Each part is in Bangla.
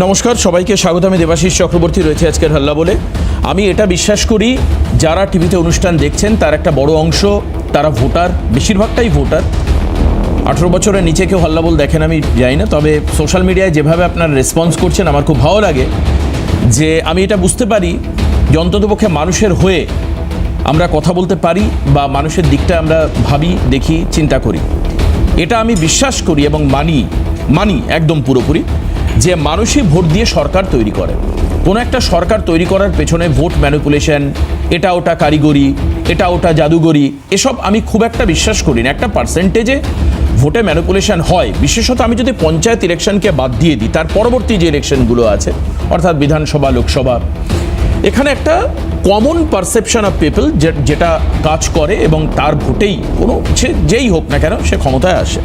নমস্কার, সবাইকে স্বাগত। আমি দেবাশিস চক্রবর্তী রয়েছে আজকের হল্লা বলে। আমি এটা বিশ্বাস করি, যারা টিভিতে অনুষ্ঠান দেখছেন তার একটা বড় অংশ তারা ভোটার, বেশিরভাগটাই ভোটার। 18 বছরের নিচে কেউ হল্লা বল দেখেন আমি জানি না, তবে সোশ্যাল মিডিয়ায় যেভাবে আপনারা রেসপন্স করছেন আমার খুব ভালো লাগে। যে আমি এটা বুঝতে পারি যে অন্ততপক্ষে মানুষের হয়ে আমরা কথা বলতে পারি বা মানুষের দিকটা আমরা ভাবি, দেখি, চিন্তা করি। এটা আমি বিশ্বাস করি এবং মানি একদম পুরোপুরি যে মানুষই ভোট দিয়ে সরকার তৈরি করে। কোনো একটা সরকার তৈরি করার পেছনে ভোট ম্যানিপুলেশন, এটা ওটা কারিগরি, এটা ওটা জাদুগরি, এসব আমি খুব একটা বিশ্বাস করি না। একটা পার্সেন্টেজে ভোটে ম্যানিপুলেশন হয়, বিশেষত আমি যদি পঞ্চায়েত ইলেকশনকে বাদ দিয়ে দিই, তার পরবর্তী যে ইলেকশনগুলো আছে অর্থাৎ বিধানসভা, লোকসভা, এখানে একটা কমন পারসেপশন অফ পিপল যেটা কাজ করে এবং তার ভোটেই কোনো যেই হোক না কেন সে ক্ষমতায় আসে।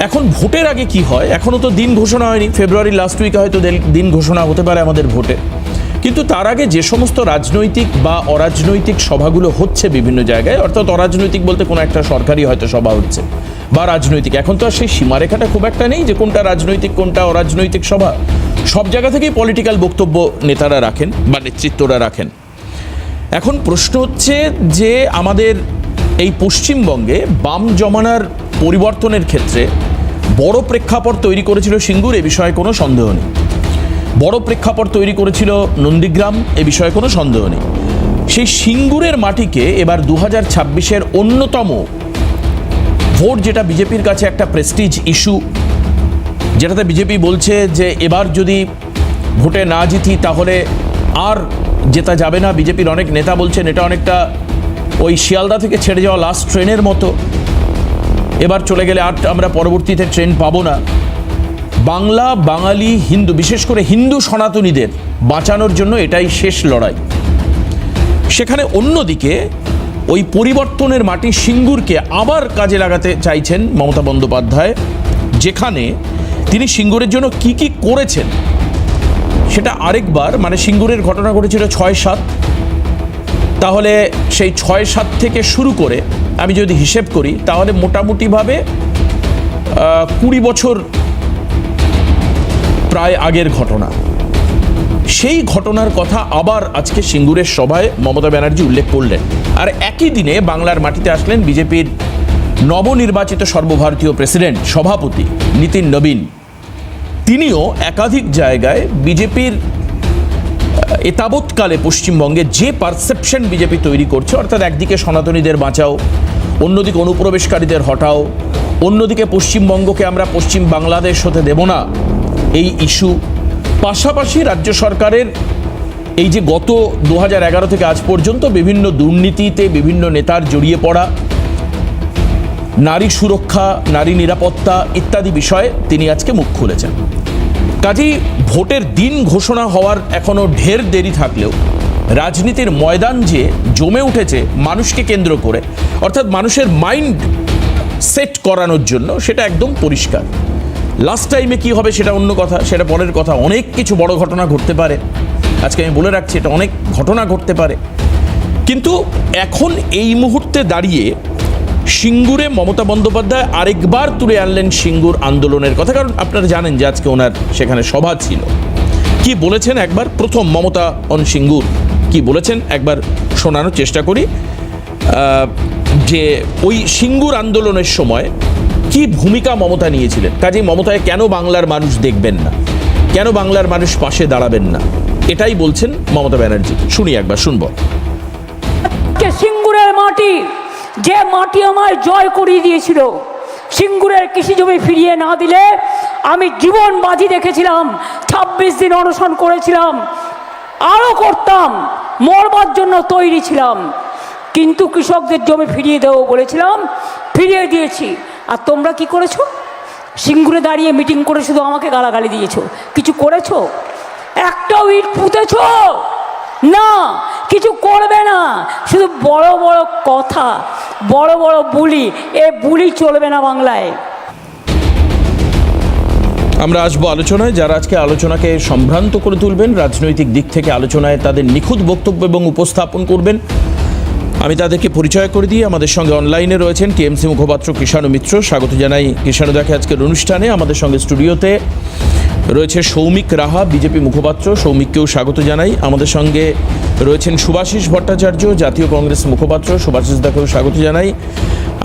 এখন ভোটের আগে কি হয়, এখনও তো দিন ঘোষণা হয়নি। ফেব্রুয়ারি লাস্ট উইকে হয়তো দিন ঘোষণা হতে পারে আমাদের ভোটে। কিন্তু তার আগে যে সমস্ত রাজনৈতিক বা অরাজনৈতিক সভাগুলো হচ্ছে বিভিন্ন জায়গায়, অর্থাৎ অরাজনৈতিক বলতে কোনো একটা সরকারি হয়তো সভা হচ্ছে বা রাজনৈতিক, এখন তো আর সেই সীমারেখাটা খুব একটা নেই যে কোনটা রাজনৈতিক কোনটা অরাজনৈতিক সভা। সব জায়গা থেকেই পলিটিক্যাল বক্তব্য নেতারা রাখেন বা নেতৃত্বরা রাখেন। এখন প্রশ্ন হচ্ছে যে আমাদের এই পশ্চিমবঙ্গে বাম জমানার পরিবর্তনের ক্ষেত্রে বড় প্রেক্ষাপট তৈরি করেছিল সিঙ্গুর, এ বিষয়ে কোনো সন্দেহ নেই। বড় প্রেক্ষাপট তৈরি করেছিল নন্দীগ্রাম, এ বিষয়ে কোনো সন্দেহ নেই। সেই সিঙ্গুরের মাটিকে এবার 2026-এর অন্যতম ভোট, যেটা বিজেপির কাছে একটা প্রেস্টিজ ইস্যু, যেটাতে বিজেপি বলছে যে এবার যদি ভোটে না জিতি তাহলে আর জেতা যাবে না। বিজেপির অনেক নেতা বলছেন এটা অনেকটা ওই শিয়ালদা থেকে ছেড়ে যাওয়া লাস্ট ট্রেনের মতো, এবার চলে গেলে আর আমরা পরবর্তীতে ট্রেন পাবো না। বাংলা, বাঙালি, হিন্দু, বিশেষ করে হিন্দু সনাতনীদের বাঁচানোর জন্য এটাই শেষ লড়াই। সেখানে অন্যদিকে ওই পরিবর্তনের মাটি সিঙ্গুরকে আবার কাজে লাগাতে চাইছেন মমতা বন্দ্যোপাধ্যায়, যেখানে তিনি সিঙ্গুরের জন্য কি কি করেছেন সেটা আরেকবার, মানে সিঙ্গুরের ঘটনা ঘটেছিল 6-7, তাহলে সেই 6-7 থেকে শুরু করে আমি যদি হিসেব করি তাহলে মোটামুটিভাবে 20 বছর প্রায় আগের ঘটনা। সেই ঘটনার কথা আবার আজকে সিঙ্গুরের সভায় মমতা ব্যানার্জি উল্লেখ করলেন। আর একই দিনে বাংলার মাটিতে আসলেন বিজেপির নবনির্বাচিত সর্বভারতীয় প্রেসিডেন্ট, সভাপতি নীতিন নবীন। তিনিও একাধিক জায়গায় বিজেপির এতাবৎকালে পশ্চিমবঙ্গে যে পারসেপশন বিজেপি তৈরি করছে, অর্থাৎ একদিকে সনাতনীদের বাঁচাও, অন্যদিকে অনুপ্রবেশকারীদের হটাও, অন্যদিকে পশ্চিমবঙ্গকে আমরা পশ্চিম বাংলাদেশ হতে দেব না, এই ইস্যু, পাশাপাশি রাজ্য সরকারের এই যে গত 2011 থেকে আজ পর্যন্ত বিভিন্ন দুর্নীতিতে বিভিন্ন নেতার জড়িয়ে পড়া, নারী সুরক্ষা, নারী নিরাপত্তা ইত্যাদি বিষয়ে তিনি আজকে মুখ খুলেছেন। কাজেই ভোটের দিন ঘোষণা হওয়ার এখনো ঢের দেরি থাকলেও রাজনীতির ময়দান যে জমে উঠেছে মানুষকে কেন্দ্র করে, অর্থাৎ মানুষের মাইন্ড সেট করানোর জন্য, সেটা একদম পরিষ্কার। লাস্ট টাইমে কি হবে সেটা অন্য কথা, সেটা পরের কথা। অনেক কিছু বড় ঘটনা ঘটতে পারে, আজকে আমি বলে রাখছি এটা অনেক ঘটনা ঘটতে পারে। কিন্তু এখন এই মুহূর্তে দাঁড়িয়ে সিঙ্গুরে মমতা বন্দ্যোপাধ্যায় আরেকবার তুলে আনলেন সিঙ্গুর আন্দোলনের কথা, কারণ আপনারা জানেন যে আজকে ওনার সেখানে সভা ছিল। কি বলেছেন একবার, প্রথম মমতা অন সিঙ্গুর কি বলেছেন একবার শোনানোর চেষ্টা করি, যে ওই সিঙ্গুর আন্দোলনের সময় কি ভূমিকা মমতা নিয়েছিলেন। কাজেই মমতায় কেন বাংলার মানুষ দেখবেন না, কেন বাংলার মানুষ পাশে দাঁড়াবেন না, এটাই বলছেন মমতা ব্যানার্জি। শুনি একবার, শুনবো। সিঙ্গুরের মাটি, যে মাটি আমায় জয় করিয়ে দিয়েছিল, সিঙ্গুরের কৃষি জমি ফিরিয়ে না দিলে আমি জীবন বাজি রেখেছিলাম, 26 দিন অনশন করেছিলাম, আরও করতাম, মরবার জন্য তৈরি ছিলাম। কিন্তু কৃষকদের জমি ফিরিয়ে দেবো বলেছিলাম, ফিরিয়ে দিয়েছি। আর তোমরা কি করেছো? সিঙ্গুরে দাঁড়িয়ে মিটিং করে শুধু আমাকে গালাগালি দিয়েছো, কিছু করেছো? একটাও ইট পুঁতেছো না, কিছু করবে না, শুধু বড় বড় কথা, বড় বড় বুলি। এ বুলি চলবে না বাংলায়। আমরা আসবো আলোচনায়। যারা আজকে আলোচনাকে সম্ভ্রান্ত করে তুলবেন, রাজনৈতিক দিক থেকে আলোচনায় তাদের নিখুঁত বক্তব্য এবং উপস্থাপন করবেন, আমি তাদেরকে পরিচয় করে দিই। আমাদের সঙ্গে অনলাইনে রয়েছেন টিএমসি মুখপাত্র কৃষাণু মিত্র। স্বাগত জানাই কৃষাণুদাকে আজকের অনুষ্ঠানে। আমাদের সঙ্গে স্টুডিওতে রয়েছে সৌমিক রাহা, বিজেপি মুখপাত্র। সৌমিককেও স্বাগত জানাই। আমাদের সঙ্গে রয়েছেন শুভাশিস ভট্টাচার্য, জাতীয় কংগ্রেস মুখপাত্র। শুভাশিস দাকেও স্বাগত জানাই।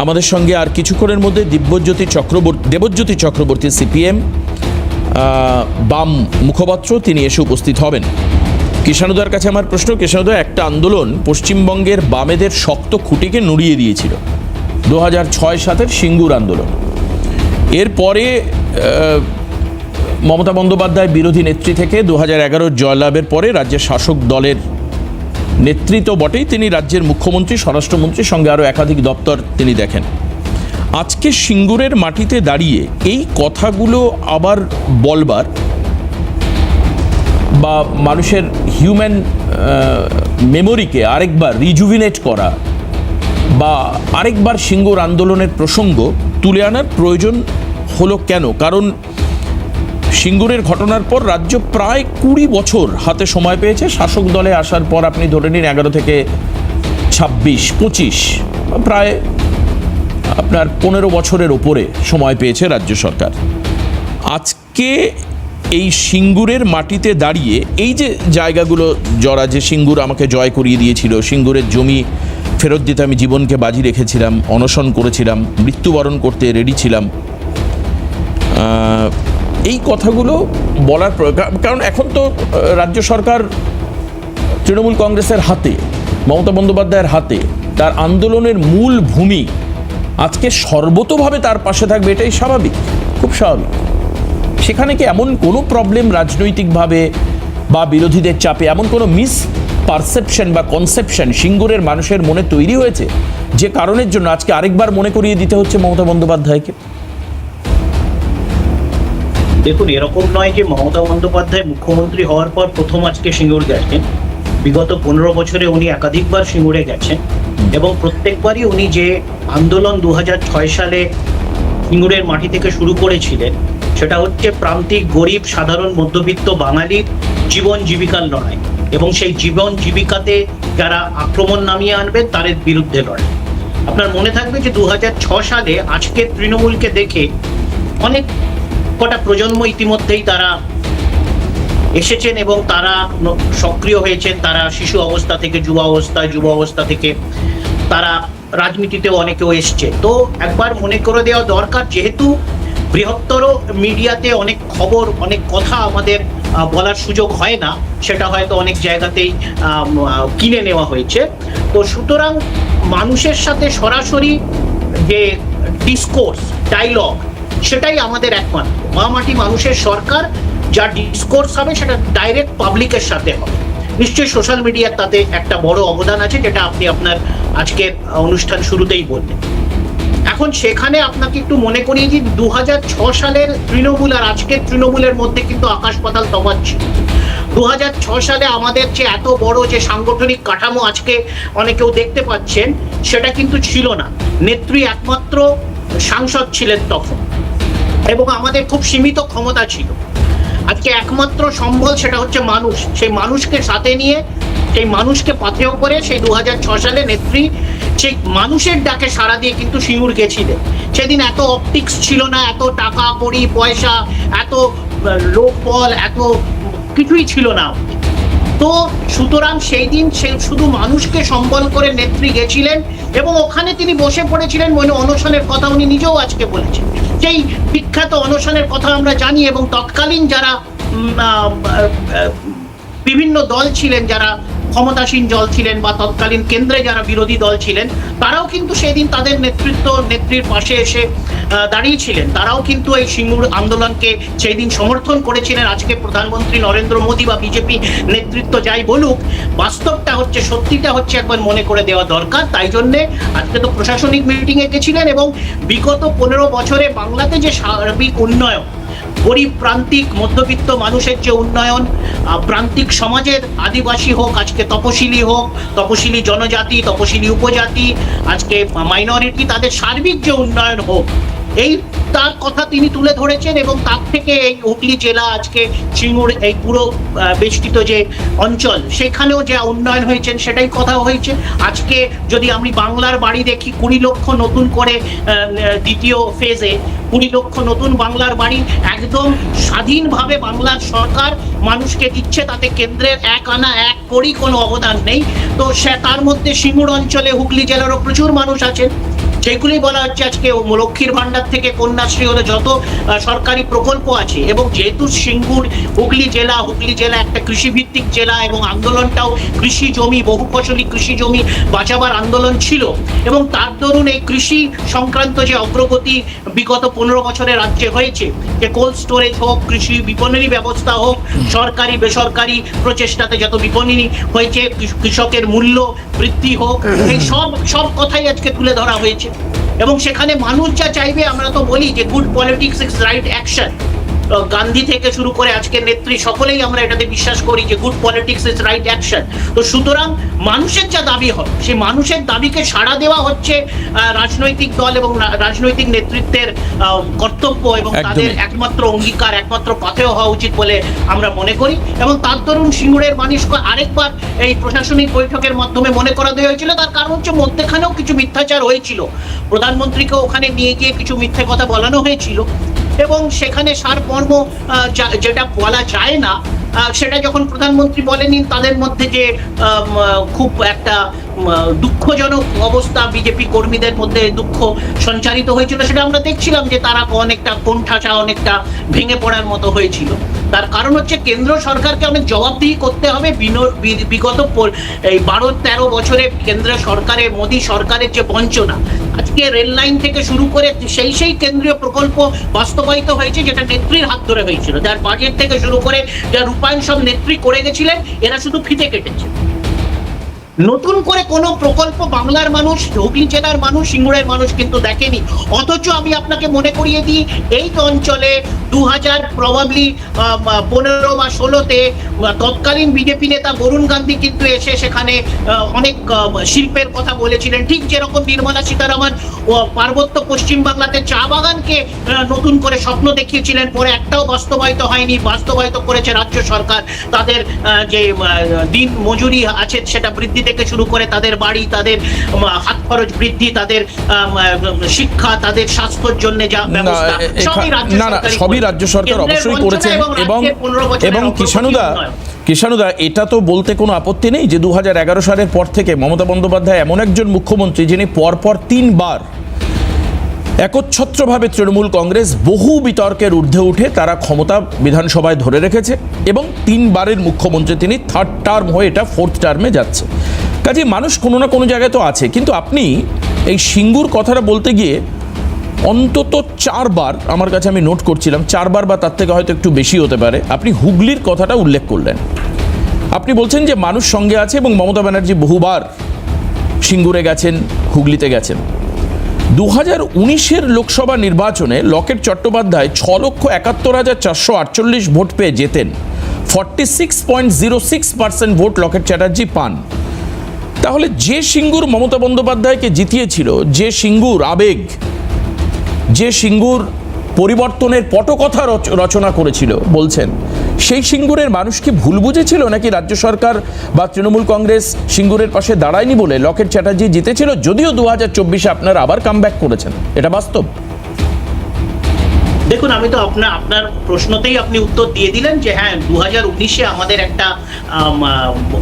আমাদের সঙ্গে আর কিছুক্ষণের মধ্যে দেবজ্যোতি চক্রবর্তী, সিপিএম বাম মুখপাত্র, তিনি এসে উপস্থিত হবেন। কৃষ্ণানুদার কাছে আমার প্রশ্ন, কৃষ্ণানুদা, একটা আন্দোলন পশ্চিমবঙ্গের বামেদের শক্ত খুঁটিকে নুড়িয়ে দিয়েছিল, 2006-07 সিঙ্গুর আন্দোলন। এরপরে মমতা বন্দ্যোপাধ্যায় বিরোধী নেত্রী থেকে 2011 জয়লাভের পরে রাজ্যের শাসক দলের নেতৃত্ব বটেই, তিনি রাজ্যের মুখ্যমন্ত্রী, স্বরাষ্ট্রমন্ত্রীর সঙ্গে আরও একাধিক দপ্তর তিনি দেখেন। আজকে সিঙ্গুরের মাটিতে দাঁড়িয়ে এই কথাগুলো আবার বলবার বা মানুষের হিউম্যান মেমোরিকে আরেকবার রিজুভিনেট করা বা আরেকবার সিঙ্গুর আন্দোলনের প্রসঙ্গ তুলে আনার প্রয়োজন হলো কেন? কারণ সিঙ্গুরের ঘটনার পর রাজ্য প্রায় 20 বছর হাতে সময় পেয়েছে। শাসক দলে আসার পর আপনি ধরে নিন 11 থেকে 26-25, প্রায় আপনার 15 বছরের ওপরে সময় পেয়েছে রাজ্য সরকার। আজকে এই সিঙ্গুরের মাটিতে দাঁড়িয়ে এই যে জায়গাগুলো জড়া, যে সিঙ্গুর আমাকে জয় করিয়ে দিয়েছিল, সিঙ্গুরের জমি ফেরত দিতে আমি জীবনকে বাজি রেখেছিলাম, অনশন করেছিলাম, মৃত্যুবরণ করতে রেডি ছিলাম, এই কথাগুলো বলার কারণ এখন তো রাজ্য সরকার তৃণমূল কংগ্রেসের হাতে, মমতা বন্দ্যোপাধ্যায়ের হাতে। তার আন্দোলনের মূল ভূমি আজকে সর্বতোভাবে তার পাশে থাকবে, এটাই স্বাভাবিক, খুব স্বাভাবিক। সেখানে কি এমন কোনো প্রবলেম রাজনৈতিকভাবে বা বিরোধীদের চাপে এমন কোনো মিস পারসেপশন বা কনসেপশন সিঙ্গুরের মানুষের মনে তৈরি হয়েছে যে কারণের জন্য আজকে আরেকবার মনে করিয়ে দিতে হচ্ছে মমতা বন্দ্যোপাধ্যায়কে? দেখুন, এরকম নয় যে মমতা বন্দ্যোপাধ্যায় মুখ্যমন্ত্রী হওয়ার পর প্রথম আজকে সিঙ্গুর গেছেন। বিগত 15 বছরে উনি একাধিকবার সিঙ্গুরে গেছেন এবং প্রত্যেকবারই উনি যে আন্দোলন 2006 সালে সিঙ্গুরের মাটি থেকে শুরু করেছিলেন, সেটা হচ্ছে প্রান্তিক, গরিব, সাধারণ, মধ্যবিত্ত বাঙালির জীবন জীবিকার লড়াই এবং সেই জীবন জীবিকাতে যারা আক্রমণ নামিয়ে আনবেন তাদের বিরুদ্ধে লড়াই। আপনার মনে থাকবে যে 2006 সালে আজকের তৃণমূলকে দেখে অনেক কটা প্রজন্ম ইতিমধ্যেই তারা এসেছেন এবং তারা সক্রিয় হয়েছেন। তারা শিশু অবস্থা থেকে যুব অবস্থা থেকে তারা রাজনীতিতেও অনেকেও এসছে। তো একবার মনে করে দেওয়া দরকার, যেহেতু বৃহত্তর মিডিয়াতে অনেক খবর, অনেক কথা আমাদের বলার সুযোগ হয় না, সেটা হয়তো অনেক জায়গাতেই কিনে নেওয়া হয়েছে। তো সুতরাং মানুষের সাথে সরাসরি যে ডিসকোর্স, ডায়লগ, সেটাই আমাদের একমাত্র মা মাটি মানুষের সরকার। যা ডিসকোর্স হবে সেটা ডাইরেক্ট পাবলিকের সাথে হবে। নিশ্চয়ই সোশ্যাল মিডিয়ার তাতে একটা বড় অবদান আছে, যেটা আপনি আপনার আজকের অনুষ্ঠান শুরুতেই বললেন। এখন সেখানে আপনাকে একটু মনে করিয়ে দিই, 2006 সালের তৃণমূল আর আজকের তৃণমূলের মধ্যে কিন্তু আকাশ পাতাল তফাৎ ছিল। 2006 সালে আমাদের যে এত বড় যে সাংগঠনিক কাঠামো আজকে অনেকেও দেখতে পাচ্ছেন, সেটা কিন্তু ছিল না। নেত্রী একমাত্র সাংসদ ছিলেন তখন এবং আমাদের খুব সীমিত ক্ষমতা ছিল। আজকে একমাত্র সম্বল সেটা হচ্ছে মানুষ। সেই মানুষকে সাথে নিয়ে, সেই মানুষকে পাথেয় করে সেই 2006 সালে নেত্রী সেই মানুষের ডাকে সাড়া দিয়ে কিন্তু সিঙ্গুর গেছিলেন। সেদিন এত অপটিক্স ছিল না, এত টাকা কড়ি পয়সা, এত লোকবল, এত কিছুই ছিল না। তো সুতরাং সেই দিন সে শুধু মানুষকে সম্বল করে নেত্রী গেছিলেন এবং ওখানে তিনি বসে পড়েছিলেন অনশনের কথা উনি নিজেও আজকে বলেছেন। সেই বিখ্যাত অনশনের কথা আমরা জানি এবং তৎকালীন যারা বিভিন্ন দল ছিলেন, যারা ক্ষমতাসীন দল ছিলেন বা তৎকালীন কেন্দ্রে যারা বিরোধী দল ছিলেন, তারাও কিন্তু সেদিন তাদের নেত্রীর পাশে এসে দাঁড়িয়েছিলেন। তারাও কিন্তু এই সিঙ্গুর আন্দোলনকে সেই দিন সমর্থন করেছিলেন। আজকে প্রধানমন্ত্রী নরেন্দ্র মোদী বা বিজেপি নেতৃত্ব যাই বলুক, বাস্তবটা হচ্ছে, সত্যিটা হচ্ছে একবার মনে করে দেওয়া দরকার। তাই জন্যে আজকে তো প্রশাসনিক মিটিংয়ে গেছিলেন এবং বিগত 15 বছরে বাংলাতে যে সার্বিক উন্নয়ন, গরিব, প্রান্তিক, মধ্যবিত্ত মানুষের যে উন্নয়ন, প্রান্তিক সমাজের আদিবাসী হোক, আজকে তপশিলি হোক, তপশিলি জনজাতি, তপশিলি উপজাতি, আজকে মাইনরিটি, তাদের সার্বিক যে উন্নয়ন হোক, এই তার কথা তিনি তুলে ধরেছেন এবং তার থেকে এই হুগলি জেলা আজকে সিঙ্গুর এই পুরো বেষ্টিত যে অঞ্চল সেখানেও যে উন্নয়ন হয়েছেন সেটাই কথা হয়েছে। আজকে যদি আমি বাংলার বাড়ি দেখি 20 লক্ষ নতুন করে দ্বিতীয় ফেজে 20 লক্ষ নতুন বাংলার বাড়ি একদম স্বাধীনভাবে বাংলার সরকার মানুষকে দিচ্ছে, তাতে কেন্দ্রের এক আনা এক কড়ি কোনো অবদান নেই। তো সে তার মধ্যে সিঙ্গুর অঞ্চলে হুগলি জেলারও প্রচুর মানুষ আছেন, যেগুলি বলা হচ্ছে আজকে লক্ষ্মীর ভান্ডার থেকে কন্যাশ্রী হলে যত সরকারি প্রকল্প আছে। এবং যেহেতু সিঙ্গুর হুগলি জেলা একটা কৃষিভিত্তিক জেলা এবং আন্দোলনটাও কৃষি জমি, বহু ফসলি কৃষি জমি বাঁচাবার আন্দোলন ছিল এবং তার দরুন এই কৃষি সংক্রান্ত যে অগ্রগতি বিগত 15 বছরে রাজ্যে হয়েছে, যে কোল্ড স্টোরেজ হোক, কৃষি বিপণনী ব্যবস্থা হোক, সরকারি বেসরকারি প্রচেষ্টাতে যত বিপণনী হয়েছে, কৃষকের মূল্য বৃদ্ধি হোক, এই সব কথাই আজকে তুলে ধরা হয়েছে। এবং সেখানে মানুষ যা চাইবে, আমরা তো বলি যে good politics is right action. Gandhi থেকে শুরু করে আজকের নেত্রী সকলেই আমরা এটাতে বিশ্বাস করি যে good politics is right action. তো সুতরাং মানুষের যা দাবি হয় সেই মানুষের দাবিকে সাড়া দেওয়া হচ্ছে রাজনৈতিক দল এবং রাজনৈতিক নেতৃত্বের কর্তব্য এবং তাদের একমাত্র অঙ্গীকার, একমাত্র পাথেয় হওয়া উচিত বলে আমরা মনে করি। এবং তার দরুন সিঙ্গুরের মানুষকে আরেকবার এই প্রশাসনিক বৈঠকের মাধ্যমে মনে করা দেওয়া হয়েছিল। তার কারণ হচ্ছে মধ্যখানেও কিছু মিথ্যাচার হয়েছিল, প্রধানমন্ত্রীকে ওখানে নিয়ে গিয়ে কিছু মিথ্যে কথা বলানো হয়েছিল এবং সেখানে সারমর্ম যেটা বলা যায় না সেটা যখন প্রধানমন্ত্রী বলেনি, তাদের মধ্যে যে খুব একটা দুঃখজনক অবস্থা বিজেপি কর্মীদের মধ্যে দুঃখ সঞ্চারিত হয়েছিল, সেটা আমরা দেখছিলাম যে তারা অনেকটা কোণঠাসা, অনেকটা ভেঙে পড়ার মতো হয়েছিল। তার কারণ হচ্ছে কেন্দ্র সরকারকে অনেক জবাবদিহি করতে হবে বিগত এই 12-13 বছরে কেন্দ্র সরকারের, মোদী সরকারের যে বঞ্চনা। আজকে রেল লাইন থেকে শুরু করে সেই কেন্দ্রীয় প্রকল্প বাস্তবায়িত হয়েছে যেটা নেত্রীর হাত ধরে হয়েছিল, যার বাজেট থেকে শুরু করে যা রূপায়ণ সব নেত্রী করে গেছিলেন, এরা শুধু ফিতে কেটেছে। নতুন করে কোনো প্রকল্প বাংলার মানুষ, হুগলি জেলার মানুষ, সিঙ্গুরের মানুষ কিন্তু দেখেনি। অথচ আমি আপনাকে মনে করিয়ে দিই, এই অঞ্চলে 2000 প্রবাবলি 15 বা 16-তে তৎকালীন বিজেপি নেতা বরুণ গান্ধী কিন্তু এসে সেখানে অনেক শিল্পের কথা বলেছিলেন, ঠিক যেরকম নির্মলা সীতারামন পার্বত্য পশ্চিমবাংলাতে চা বাগানকে নতুন করে স্বপ্ন দেখিয়েছিলেন, পরে একটাও বাস্তবায়িত হয়নি। বাস্তবায়িত করেছে রাজ্য সরকার, তাদের যে দিন মজুরি আছে সেটা বৃদ্ধি থেকে শুরু করে তাদের বাড়ি, তাদের হাত খরচ বৃদ্ধি, তাদের শিক্ষা, তাদের স্বাস্থ্যের জন্য যা ব্যবস্থা, সবই রাজ্য সরকার অবশ্যই করেছেন। এবং কিষাণুদা, এটা তো বলতে কোনো আপত্তি নেই যে 2011 সালের পর থেকে মমতা বন্দ্যোপাধ্যায় এমন একজন মুখ্যমন্ত্রী যিনি পরপর 3 বার একচ্ছত্রভাবে তৃণমূল কংগ্রেস বহু বিতর্কের ঊর্ধ্বে উঠে তারা ক্ষমতা বিধানসভায় ধরে রেখেছে এবং 3 বারের মুখ্যমন্ত্রী তিনি, 3rd টার্ম হয়ে এটা 4th টার্মে যাচ্ছে। কাজে মানুষ কোনো না কোনো জায়গায় তো আছে। কিন্তু আপনি এই সিঙ্গুর কথাটা বলতে গিয়ে অন্তত 4 বার, আমার কাছে আমি নোট করছিলাম 4 বার বা তার থেকে হয়তো একটু বেশি হতে পারে, আপনি হুগলির কথাটা উল্লেখ করলেন। আপনি বলছেন যে মানুষ সঙ্গে আছে এবং মমতা ব্যানার্জি বহুবার সিঙ্গুরে গেছেন, হুগলিতে গেছেন। 2019-এর লোকসভা নির্বাচনে লকেট চট্টোপাধ্যায় 6,71,448 ভোট পেয়ে জেতেন। 46.06% ভোট লকেট চ্যাটার্জি পান। তাহলে যে সিঙ্গুর মমতা বন্দ্যোপাধ্যায়কে জিতিয়েছিল, যে সিঙ্গুর আবেগ, যে সিঙ্গুর পরিবর্তনের পটকথা রচনা করেছিল বলছেন, সেই সিঙ্গুরের মানুষ কি ভুল বুঝেছিল নাকি রাজ্য সরকার বা তৃণমূল কংগ্রেস সিঙ্গুরের পাশে দাঁড়ায়নি বলে লকেট চ্যাটার্জি জিতেছিল? যদিও 2024-এ আপনারা আবার কামব্যাক করেছেন, এটা বাস্তব। দেখুন, আমি তো আপনার প্রশ্নতেই আপনি উত্তর দিয়ে দিলেন যে হ্যাঁ, 2019-এ আমাদের একটা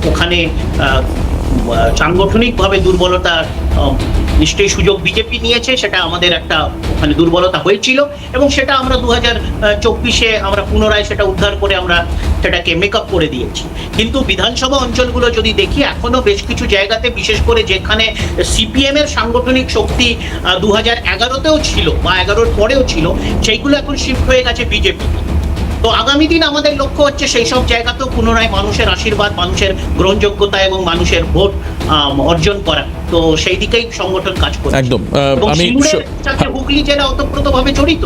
ওখানে সাংগঠনিকভাবে দুর্বলতা, নিশ্চয়ই সুযোগ বিজেপি নিয়েছে, সেটা আমাদের একটা ওখানে দুর্বলতা হয়েছিল এবং সেটা আমরা 2024-এ আমরা পুনরায় সেটা উদ্ধার করে আমরা সেটাকে মেকআপ করে দিয়েছি। কিন্তু বিধানসভা অঞ্চলগুলো যদি দেখি, এখনো বেশ কিছু জায়গাতে, বিশেষ করে যেখানে সিপিএম এর সাংগঠনিক শক্তি 2011-তেও ছিল বা 11-র পরেও ছিল, সেইগুলো এখন শিফট হয়ে গেছে বিজেপি। তো আগামী দিন আমাদের লক্ষ্য হচ্ছে সেই সব জায়গাতেও পুনরায় মানুষের আশীর্বাদ, মানুষের গ্রহণযোগ্যতা এবং মানুষের ভোট অর্জন করা। তো সেই দিকেই সংগঠন কাজ করছে। একদম। হুগলি জেলা ওতপ্রোতভাবে জড়িত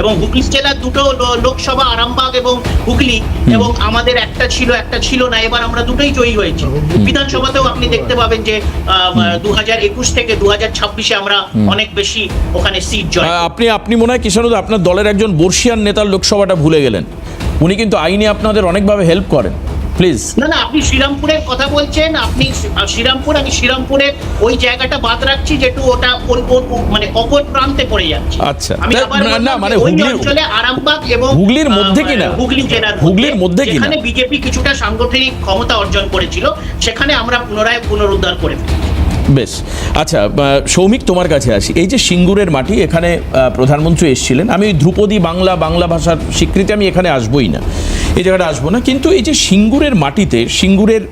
এবং হুগলি জেলার দুটো লোকসভা, আরামবাগ এবং হুগলি, এবং আমাদের একটা ছিল না, এবার আমরা দুটোই জয়ী হয়েছি। বিধানসভাতেও আপনি দেখতে পাবেন যে 2021 থেকে 2026-এ আমরা অনেক বেশি ওখানে সিট জয়। আপনি মনে হয় কিষাণুদা আপনার দলের একজন বর্ষিয়ান নেতার লোকসভাটা ভুলে গেলেন। উনি কিন্তু আইনে আপনাদের অনেকভাবে হেল্প করেন। প্লিজ না, আপনি শ্রীরামপুরের কথা বলছেন, আপনি আমি শ্রীরামপুরের ওই জায়গাটা বাদ রাখছি, যেটু ওটা মানে অপর প্রান্তে পড়ে যাচ্ছে। আচ্ছা, আমি আবার না মানে ওই হুগলির অঞ্চলে আরামবাগ এবং হুগলির মধ্যে কিনা, হুগলি জেলার হুগলির মধ্যে কিনা, যেখানে বিজেপি কিছুটা সাংগঠনিক ক্ষমতা অর্জন করেছিল, সেখানে আমরা পুনরুদ্ধার করে ফেলি। বেশ, আচ্ছা সৌমিক, তোমার কাছে আসি। এই যে সিঙ্গুরের মাটি, এখানে প্রধানমন্ত্রী এসেছিলেন। আমি ধ্রুপদী বাংলা ভাষার স্বীকৃতি আমি এখানে আসবোই না, এই জায়গাটা আসবো না। কিন্তু এই যে সিঙ্গুরের মাটিতে, সিঙ্গুরের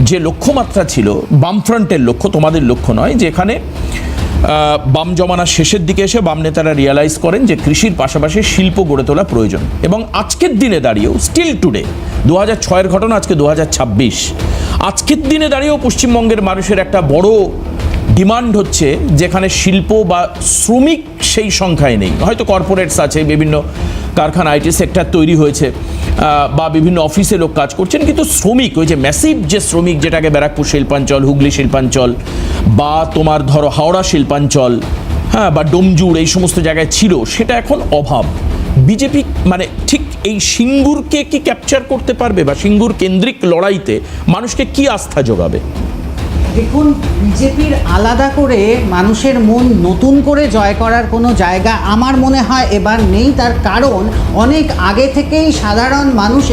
যে লক্ষ্যমাত্রা ছিল, বামফ্রন্টের লক্ষ্য, তোমাদের লক্ষ্য নয়, যে এখানে বাম জমানার শেষের দিকে এসে বাম নেতারা রিয়ালাইজ করেন যে কৃষির পাশাপাশি শিল্প গড়ে তোলা প্রয়োজন। এবং আজকের দিনে দাঁড়িয়েও, স্টিল টুডে, 2006-এর ঘটনা, আজকে 2026, আজকের দিনে দাঁড়িয়েও পশ্চিমবঙ্গের মানুষের একটা বড় ডিমান্ড হচ্ছে যেখানে শিল্প বা শ্রমিক সেই সংখ্যায় নেই। হয়তো কর্পোরেটস আছে, বিভিন্ন কারখানা, আইটি সেক্টর তৈরি হয়েছে, বা বিভিন্ন অফিসে লোক কাজ করছেন, কিন্তু শ্রমিক, ওই যে ম্যাসিভ যে শ্রমিক, যেটাকে ব্যারাকপুর শিল্পাঞ্চল, হুগলি শিল্পাঞ্চল, বা তোমার ধরো হাওড়া শিল্পাঞ্চল, হ্যাঁ, বা ডোমজুড়, এই সমস্ত জায়গায় ছিল, সেটা এখন অভাব। বিজেপি মানে ঠিক এই সিঙ্গুরকে কি ক্যাপচার করতে পারবে, বা সিঙ্গুর কেন্দ্রিক লড়াইতে মানুষকে কি আস্থা যোগাবে? দেখুন, বিজেপির আলাদা করে মানুষের মন নতুন করে জয় করার কোনো জায়গা আমার মনে হয় এবার নেই। তার কারণ অনেক আগে থেকেই সাধারণ মানুষ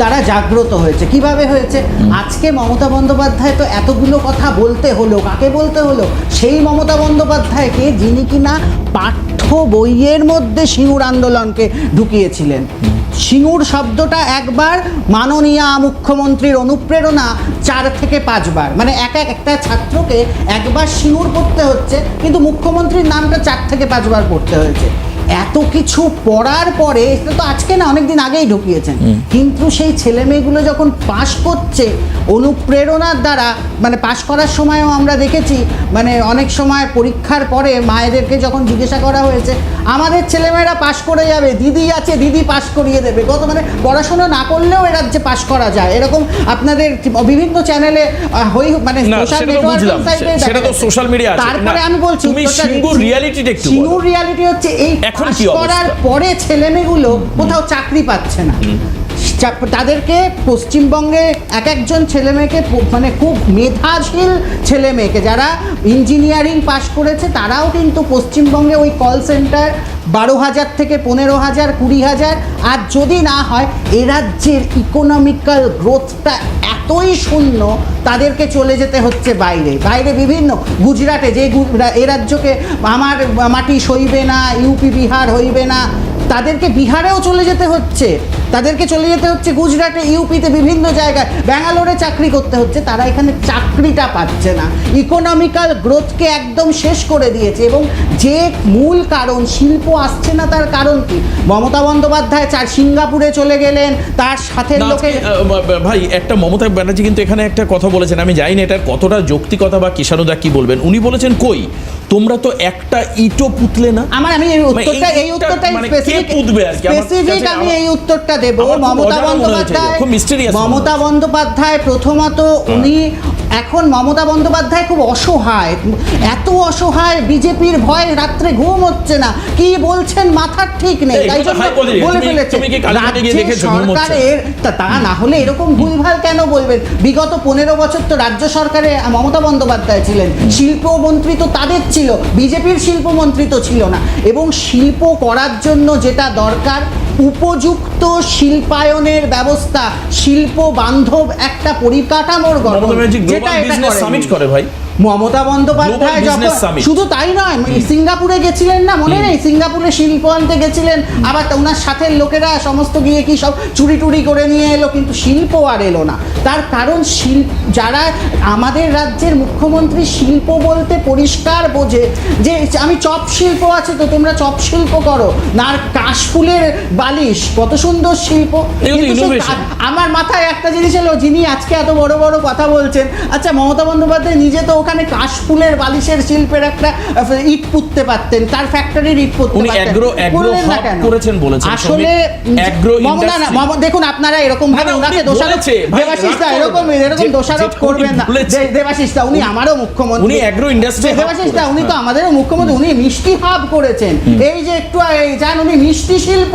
তারা জাগ্রত হয়েছে। কিভাবে হয়েছে? আজকে মমতা বন্দ্যোপাধ্যায় তো এতগুলো কথা বলতে হলো, কাকে বলতে হলো? সেই মমতা বন্দ্যোপাধ্যায়কে, যিনি কিনা পাঠ্য বইয়ের মধ্যে সিঙ্গুর আন্দোলনকে ঢুকিয়েছিলেন। সিঙ্গুর শব্দটা একবার মাননীয় মুখ্যমন্ত্রীর অনুপ্রেরণা 4 থেকে 5 বার, মানে একটা ছাত্রকে একবার সিঙ্গুর পড়তে হচ্ছে, কিন্তু মুখ্যমন্ত্রীর নামটা 4 থেকে 5 বার পড়তে হয়েছে। এত কিছু পড়ার পরে, এটা তো আজকে না, অনেকদিন আগেই ঢুকিয়েছেন, কিন্তু সেই ছেলেমেয়েগুলো যখন পাশ করছে অনুপ্রেরণার দ্বারা, মানে পাশ করার সময়ও আমরা দেখেছি, মানে অনেক সময় পরীক্ষার পরে মায়েদেরকে যখন জিজ্ঞাসা করা হয়েছে, আমাদের ছেলেমেয়েরা পাশ করে যাবে, দিদি আছে, দিদি পাশ করিয়ে দেবে, মানে পড়াশোনা না করলেও এ রাজ্যে পাশ করা যায়, এরকম আপনাদের বিভিন্ন চ্যানেলে মানে সোশ্যাল নেটওয়ার্ক। তারপরে আমি বলছি, সিঙ্গুর রিয়ালিটিটা একটু বলো। সিঙ্গুর রিয়ালিটি হচ্ছে এই পাশ করার পরে ছেলেমেয়েগুলো কোথাও চাকরি পাচ্ছে না। তাদেরকে পশ্চিমবঙ্গে একজন ছেলেমেয়েকে, মানে খুব মেধাশীল ছেলেমেয়েকে, যারা ইঞ্জিনিয়ারিং পাশ করেছে, তারাও কিন্তু পশ্চিমবঙ্গে ওই কল সেন্টার 12,000 থেকে 15,000, 20,000, আর যদি না হয় এ রাজ্যের ইকোনমিক্যাল গ্রোথটা এতই শূন্য, তাদেরকে চলে যেতে হচ্ছে বাইরে বিভিন্ন গুজরাটে, যে এ রাজ্যকে আমার মাটি সইবে না, ইউপি বিহার হইবে না, তাদেরকে বিহারেও চলে যেতে হচ্ছে, গুজরাটে, ইউপিতে, বিভিন্ন জায়গায়, ব্যাঙ্গালোরে চাকরি করতে হচ্ছে। তারা এখানে চাকরিটা পাচ্ছে না, ইকোনমিক্যাল গ্রোথকে একদম শেষ করে দিয়েছে। এবং যে মূল কারণ শিল্প আসছে না, তার কারণ কি? মমতা বন্দ্যোপাধ্যায় সিঙ্গাপুরে চলে গেলেন, তার সাথে লোকে, ভাই, একটা মমতা ব্যানার্জি কিন্তু এখানে একটা কথা বলেছেন, আমি জানি না এটার কতটা যৌক্তিকতা, বা কিষাণুদা কি বলবেন। উনি বলেছেন, কই তোমরা তো একটা ইটও পুতলে না। আমি এই উত্তরটাই স্পেসিফিক আমি এই উত্তরটা দেব। মমতা বন্দ্যোপাধ্যায় প্রথমত, উনি এখন মমতা বন্দ্যোপাধ্যায় খুব অসহায়, এত অসহায়, বিজেপির ভয়ে রাত্রে ঘুম হচ্ছে না, কি বলছেন মাথার ঠিক নেই, তাই জন্য বলে ফেলেছে সরকারের। তা না হলে এরকম ভুলভাল কেন বলবেন? বিগত 15 বছর তো রাজ্য সরকারে মমতা বন্দ্যোপাধ্যায় ছিলেন, শিল্পমন্ত্রী তো তাদের ছিল, বিজেপির শিল্পমন্ত্রী তো ছিল না। এবং শিল্প করার জন্য যেটা দরকার, উপযুক্ত শিল্পায়নের ব্যবস্থা, শিল্প বান্ধব একটা পরিকাঠামোর গঠন, যেটা করে ভাই মমতা বন্দ্যোপাধ্যায়। যখন শুধু তাই নয়, সিঙ্গাপুরে গেছিলেন না, মনে নেই? সিঙ্গাপুরে শিল্প আনতে গেছিলেন, আবার ওনার সাথে লোকেরা সমস্ত গিয়ে কি সব চুরি টুরি করে নিয়ে এলো, কিন্তু শিল্প আর এলো না। তার কারণ যারা আমাদের রাজ্যের মুখ্যমন্ত্রী শিল্প বলতে পরিষ্কার বোঝে যে আমি চপ শিল্প আছে তো তোমরা চপ শিল্প করো না, আর কাশফুলের বালিশ, কত সুন্দর শিল্প। আমার মাথায় একটা জিনিস এলো, যিনি আজকে এত বড় বড় কথা বলছেন, আচ্ছা মমতা বন্দ্যোপাধ্যায় নিজে তো ওখানে কাশফুলের বালিশের শিল্পের একটা ইট পুঁততে পারতেন, তার ফ্যাক্টরির ইট পুঁততে উনি পারতেন। অ্যাগ্রো করলেন না হাব কেন? করেছেন বলেছেন। আসলে অ্যাগ্রো মমতা না, দেখুন আপনারা এরকম ভাবে না, ওনাকে উনি দোষারোপ, বলেছে, ভাই, দেবাশিস দা রাগ এরকম করবেন না। এরকম দোষারোপ যে করবেন না। উনি বলেছে। দেবাশিস দা উনি আমারও মুখ্যমন্ত্রী, উনি অ্যাগ্রো ইন্ডাস্ট্রি দেবাশিস দা উনি তো আমাদেরও মুখ্যমন্ত্রী, উনি মিষ্টি হাব করেছেন। এই যে একটু জান উনি মিষ্টি শিল্প,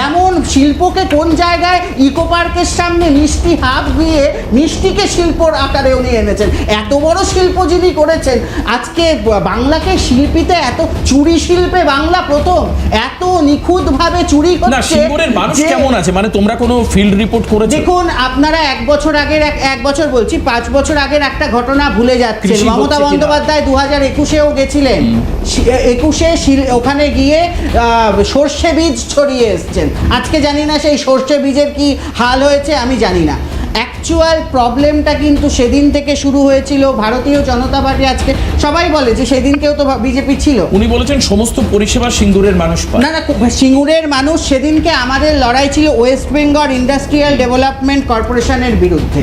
এমন শিল্পকে কোন জায়গায় ইকো পার্কের সামনে মিষ্টি হাব দিয়ে মিষ্টিকে শিল্পর আকারে উনি এনেছেন। এত বড় শিল্প যিনি করেছেন, আজকে বাংলাকে শিল্পীতে এত চুরি শিল্পে বাংলা প্রথম, এত নিখুঁতভাবে চুরি না, হচ্ছে। সিঙ্গুরের মানুষ যে- কেমন আছে? মানে তোমরা কোনো ফিল্ড রিপোর্ট করেছো? দেখুন আপনারা 1 বছর আগের 1 বছর বলছি 5 বছর আগের একটা ঘটনা ভুলে যাচ্ছেন। কৃষি মমতা হচ্ছে কিনা? বন্দ্যোপাধ্যায় 2021-এও গেছিলেন, 21-এ ওখানে গিয়ে সর্ষে বীজ ছড়িয়ে এসছেন। আজকে জানি না সেই সর্ষে বীজের কি হাল হয়েছে, আমি জানি না। অ্যাকচুয়াল প্রবলেমটা কিন্তু সেদিন থেকে শুরু হয়েছিল। ভারতীয় জনতা পার্টি, আজকে সবাই বলে যে সেদিনকেও তো বিজেপি ছিল। উনি বলেছেন সমস্ত পরিষেবা সিঙ্গুরের মানুষ পায়। না না, সিঙ্গুরের মানুষ, সেদিনকে আমাদের লড়াই ছিল ওয়েস্ট বেঙ্গল ইন্ডাস্ট্রিয়াল ডেভেলপমেন্ট কর্পোরেশনের বিরুদ্ধে।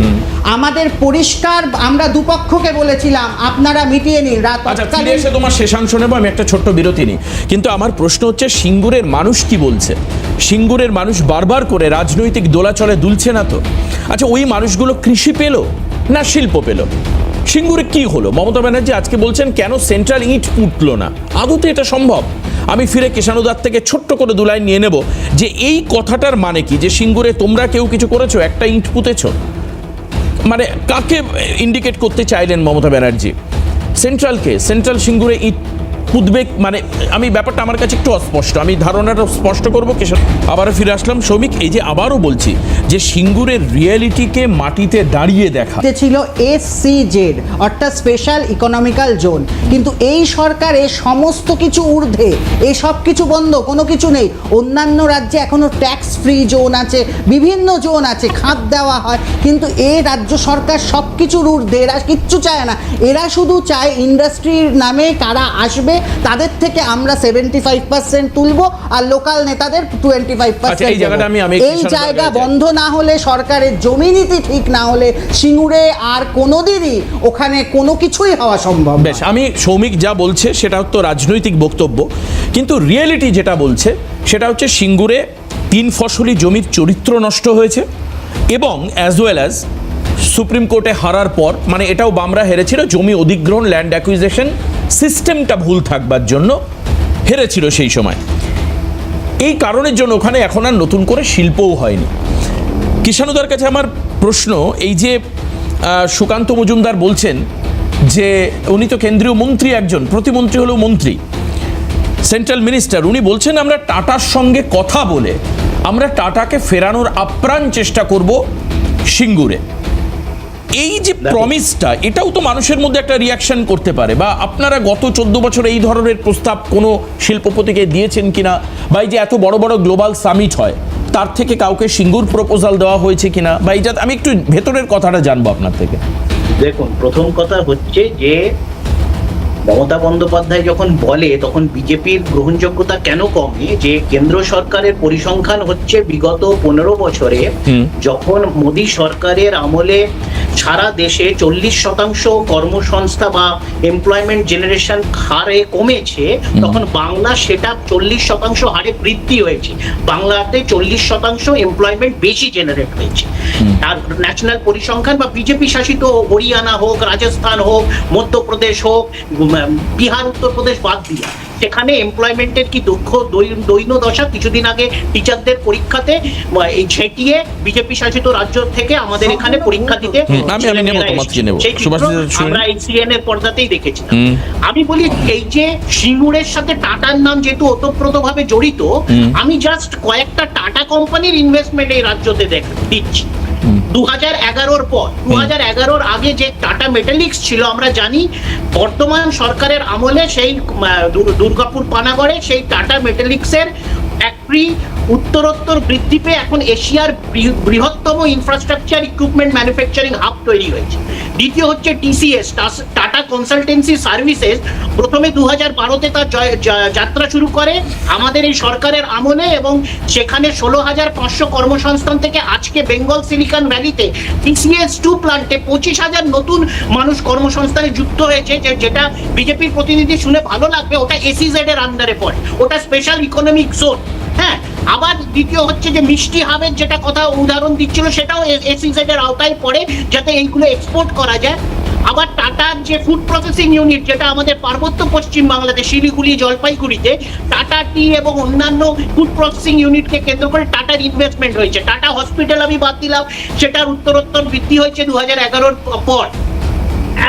আমাদের পরিষ্কার, আমরা দুপক্ষকে বলেছিলাম আপনারা মিটিয়ে নিন। আচ্ছা, ফিরে এসে তোমার শেষাংশ নেবো, আমি একটা ছোট্ট বিরতি নিই। কিন্তু আমার প্রশ্ন হচ্ছে সিঙ্গুরের মানুষ কি বলছে? সিঙ্গুরের মানুষ বারবার করে রাজনৈতিক দোলাচলে দুলছে না তো? আচ্ছা, ওই মানুষগুলো কৃষি পেল না শিল্প পেল? সিঙ্গুরে কি হলো? মমতা ব্যানার্জি আজকে বলছেন কেন সেন্ট্রাল ইট উঠলো না। আদতে এটা সম্ভব? আমি ফিরে কিষাণুদার থেকে ছোট্ট করে 2 লাইন নিয়ে নেব যে এই কথাটার মানে কি, যে সিঙ্গুরে তোমরা কেউ কিছু করেছো, একটা ইট পুঁতেছো? মানে কাকে ইন্ডিকেট করতে চাইলেন মমতা ব্যানার্জি? সেন্ট্রালকে? সেন্ট্রাল সিঙ্গুরে ইট পুঁতবে মানে, আমি ব্যাপারটা আমার কাছে একটু অস্পষ্ট, আমি ধারণাটা স্পষ্ট করবো। আবারও ফিরে আসলাম সৌমিক, এই যে আবারও বলছি যে সিঙ্গুরের রিয়েলিটিকে মাটিতে দাঁড়িয়ে দেখা ছিল SCZ অর্থাৎ স্পেশাল ইকোনমিক্যাল জোন, কিন্তু এই সরকারে সমস্ত কিছু ঊর্ধ্বে, এই সব কিছু বন্ধ, কোনো কিছু নেই। অন্যান্য রাজ্যে এখনো ট্যাক্স ফ্রি জোন আছে, বিভিন্ন জোন আছে, খাত দেওয়া হয়, কিন্তু এই রাজ্য সরকার সব কিছুর ঊর্ধ্বে, এরা কিচ্ছু চায় না। এরা শুধু চায় ইন্ডাস্ট্রির নামে কারা আসবে তাদের থেকে আমরা 75% তুলবো আর লোকাল নেতাদের 25%। আচ্ছা, এই জায়গাটা আমি এই জায়গা বন্ধ না হলে, সরকারের জমি নীতি ঠিক না হলে, সিঙ্গুরে আর কোনোদিনই ওখানে কোনো কিছুই হওয়া সম্ভব। বেশ, আমি সৌমিক যা বলছে সেটা তো রাজনৈতিক বক্তব্য, কিন্তু রিয়েলিটি যেটা বলছে সেটা হচ্ছে সিঙ্গুরে 3 ফসলি জমির চরিত্র নষ্ট হয়েছে, এবং অ্যাজ ওয়েল অ্যাজ সুপ্রিম কোর্টে হারার পর, মানে এটাও বামরা হেরেছিল, জমি অধিগ্রহণ ল্যান্ড অ্যাকুইজিশন সিস্টেমটা ভুল থাকবার জন্য হেরেছিল সেই সময়। এই কারণের জন্য ওখানে এখন আর নতুন করে শিল্পও হয়নি। কিষাণুদার কাছে আমার প্রশ্ন, এই যে সুকান্ত মজুমদার বলছেন যে উনি তো কেন্দ্রীয় মন্ত্রী, একজন প্রতিমন্ত্রী হলেও মন্ত্রী, সেন্ট্রাল মিনিস্টার, উনি বলছেন আমরা টাটার সঙ্গে কথা বলে আমরা টাটাকে ফেরানোর আপ্রাণ চেষ্টা করব সিঙ্গুরে। এই যে প্রমিসটা, এটাও তো মানুষের মধ্যে একটা রিয়াকশন করতে পারে। বা আপনারা গত 14 বছর এই ধরনের প্রস্তাব কোনো শিল্পপতিকে দিয়েছেন কিনা, বা এই যে এত বড় বড় গ্লোবাল সামিট হয় তার থেকে কাউকে সিঙ্গুর প্রপোজাল দেওয়া হয়েছে কিনা, বা এইটা আমি একটু ভেতরের কথাটা জানবো আপনার থেকে। দেখুন, প্রথম কথা হচ্ছে যে মমতা বন্দ্যোপাধ্যায় যখন বলে তখন বিজেপির গ্রহণযোগ্যতা কেন কমে, যে কেন্দ্র সরকারের পরিসংখ্যান হচ্ছে বিগত 15 বছরে যখন মোদী সরকারের আমলে সারা দেশে 40% কর্মসংস্থা বা এমপ্লয়মেন্ট জেনারেশন হারে কমেছে, তখন বাংলা সেটা 40% হারে বৃদ্ধি হয়েছে। বাংলাতে 40% এমপ্লয়মেন্ট বেশি জেনারেট হয়েছে। আর ন্যাশনাল পরিসংখ্যান বা বিজেপি শাসিত হরিয়ানা হোক, রাজস্থান হোক, মধ্যপ্রদেশ হোক, বিহার, উত্তরপ্রদেশ বাদ দিয়ে, সেখানে এমপ্লয়মেন্টের কি দুঃখ দৈন্য দশা। কিছুদিন আগে টিচারদের পরীক্ষাতে এই ঝেঁটিয়ে বিজেপি শাসিত রাজ্য থেকে আমাদের এখানে পরীক্ষা দিতে আমরা ACN এর পর্দাতেই দেখেছিলাম। আমি বলি, এই যে সিঙ্গুরের সাথে টাটার নাম যেহেতু ওতপ্রোতভাবে জড়িত, আমি জাস্ট কয়েকটা টাটা কোম্পানির ইনভেস্টমেন্ট এই রাজ্যতে দিচ্ছি। 2011-র পর, 2011-র আগে যে টাটা মেটালিক্স ছিল, আমরা জানি বর্তমান সরকারের আমলে সেই দুর্গাপুর পানাগড়ে সেই টাটা মেটালিক্সের ফ্যাক্টরি উত্তরোত্তর বৃদ্ধি পেয়ে এখন এশিয়ার বৃহত্তম ইনফ্রাস্ট্রাকচার ইকুইপমেন্ট ম্যানুফ্যাকচারিং হাব তৈরি হয়েছে। দ্বিতীয় হচ্ছে টিসিএস, টাটা কনসালটেন্সি সার্ভিসেস, প্রথমে 2012-তে তার যাত্রা শুরু করে আমাদের এই সরকারের আমলে, এবং সেখানে 16,500 কর্মসংস্থান থেকে আজকে বেঙ্গল সিলিকন ভ্যালিতে TCS2 প্লান্টে 25,000 নতুন মানুষ কর্মসংস্থানে যুক্ত হয়েছে, যেটা বিজেপির প্রতিনিধি শুনে ভালো লাগবে, ওটা SEZ এর আন্ডারে পড়ে, ওটা স্পেশাল ইকোনমিক জোন। হ্যাঁ, আবার দ্বিতীয় হচ্ছে যে মিষ্টি হাবের যেটা কথা উদাহরণ দিচ্ছিল, সেটাও SEZ এর আওতায় পড়ে, যাতে এইগুলো এক্সপোর্ট করা যায়। আবার টাটার যে ফুড প্রসেসিং ইউনিট, যেটা আমাদের পার্বত্য পশ্চিম বাংলাতে শিলিগুড়ি, জলপাইগুড়িতে টাটা টি এবং অন্যান্য ফুড প্রসেসিং ইউনিটকে কেন্দ্র করে টাটার ইনভেস্টমেন্ট হয়েছে। টাটা হসপিটাল আমি বাদ দিলাম, সেটার উত্তরোত্তর বৃদ্ধি হয়েছে 2011-র পর।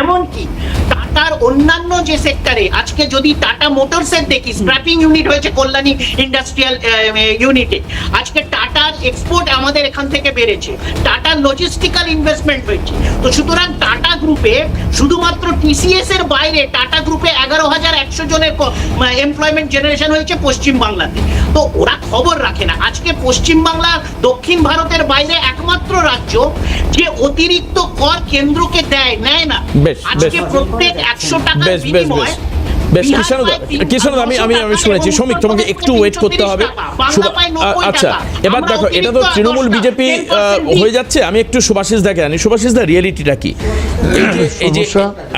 এমনকি টাটার অন্যান্য যে সেক্টরে, আজকে যদি টাটা মোটরসের দেখি, স্ক্র্যাপিং ইউনিট হয়েছে কল্যাণী ইন্ডাস্ট্রিয়াল ইউনিটে, আজকে টাটার এক্সপোর্ট আমাদের এখান থেকে বেড়েছে, টাটার লজিস্টিক্যাল ইনভেস্টমেন্ট হয়েছে। তো সুতরাং টাটা গ্রুপে শুধুমাত্র TCS এর বাইরে টাটা গ্রুপে 11,100 জনের এমপ্লয়মেন্ট জেনারেশন হয়েছে পশ্চিম বাংলাতে। তো ওরা খবর রাখে না। আজকে পশ্চিম বাংলা দক্ষিণ ভারতের বাইরে একমাত্র রাজ্য যে অতিরিক্ত কর কেন্দ্রকে নেয় না। আজকে প্রত্যেক 100 টাকার বিনিময়ে বেশ, কিষাণদা, আমি শুনেছি। শ্রমিক, তোমাকে একটু ওয়েট করতে হবে। আচ্ছা, এবার দেখো, এটা তো তৃণমূল বিজেপি হয়ে যাচ্ছে। আমি একটু সুভাষিস দাকে আনি। সুভাষিস দা, রিয়েলিটিটা কি? এই যে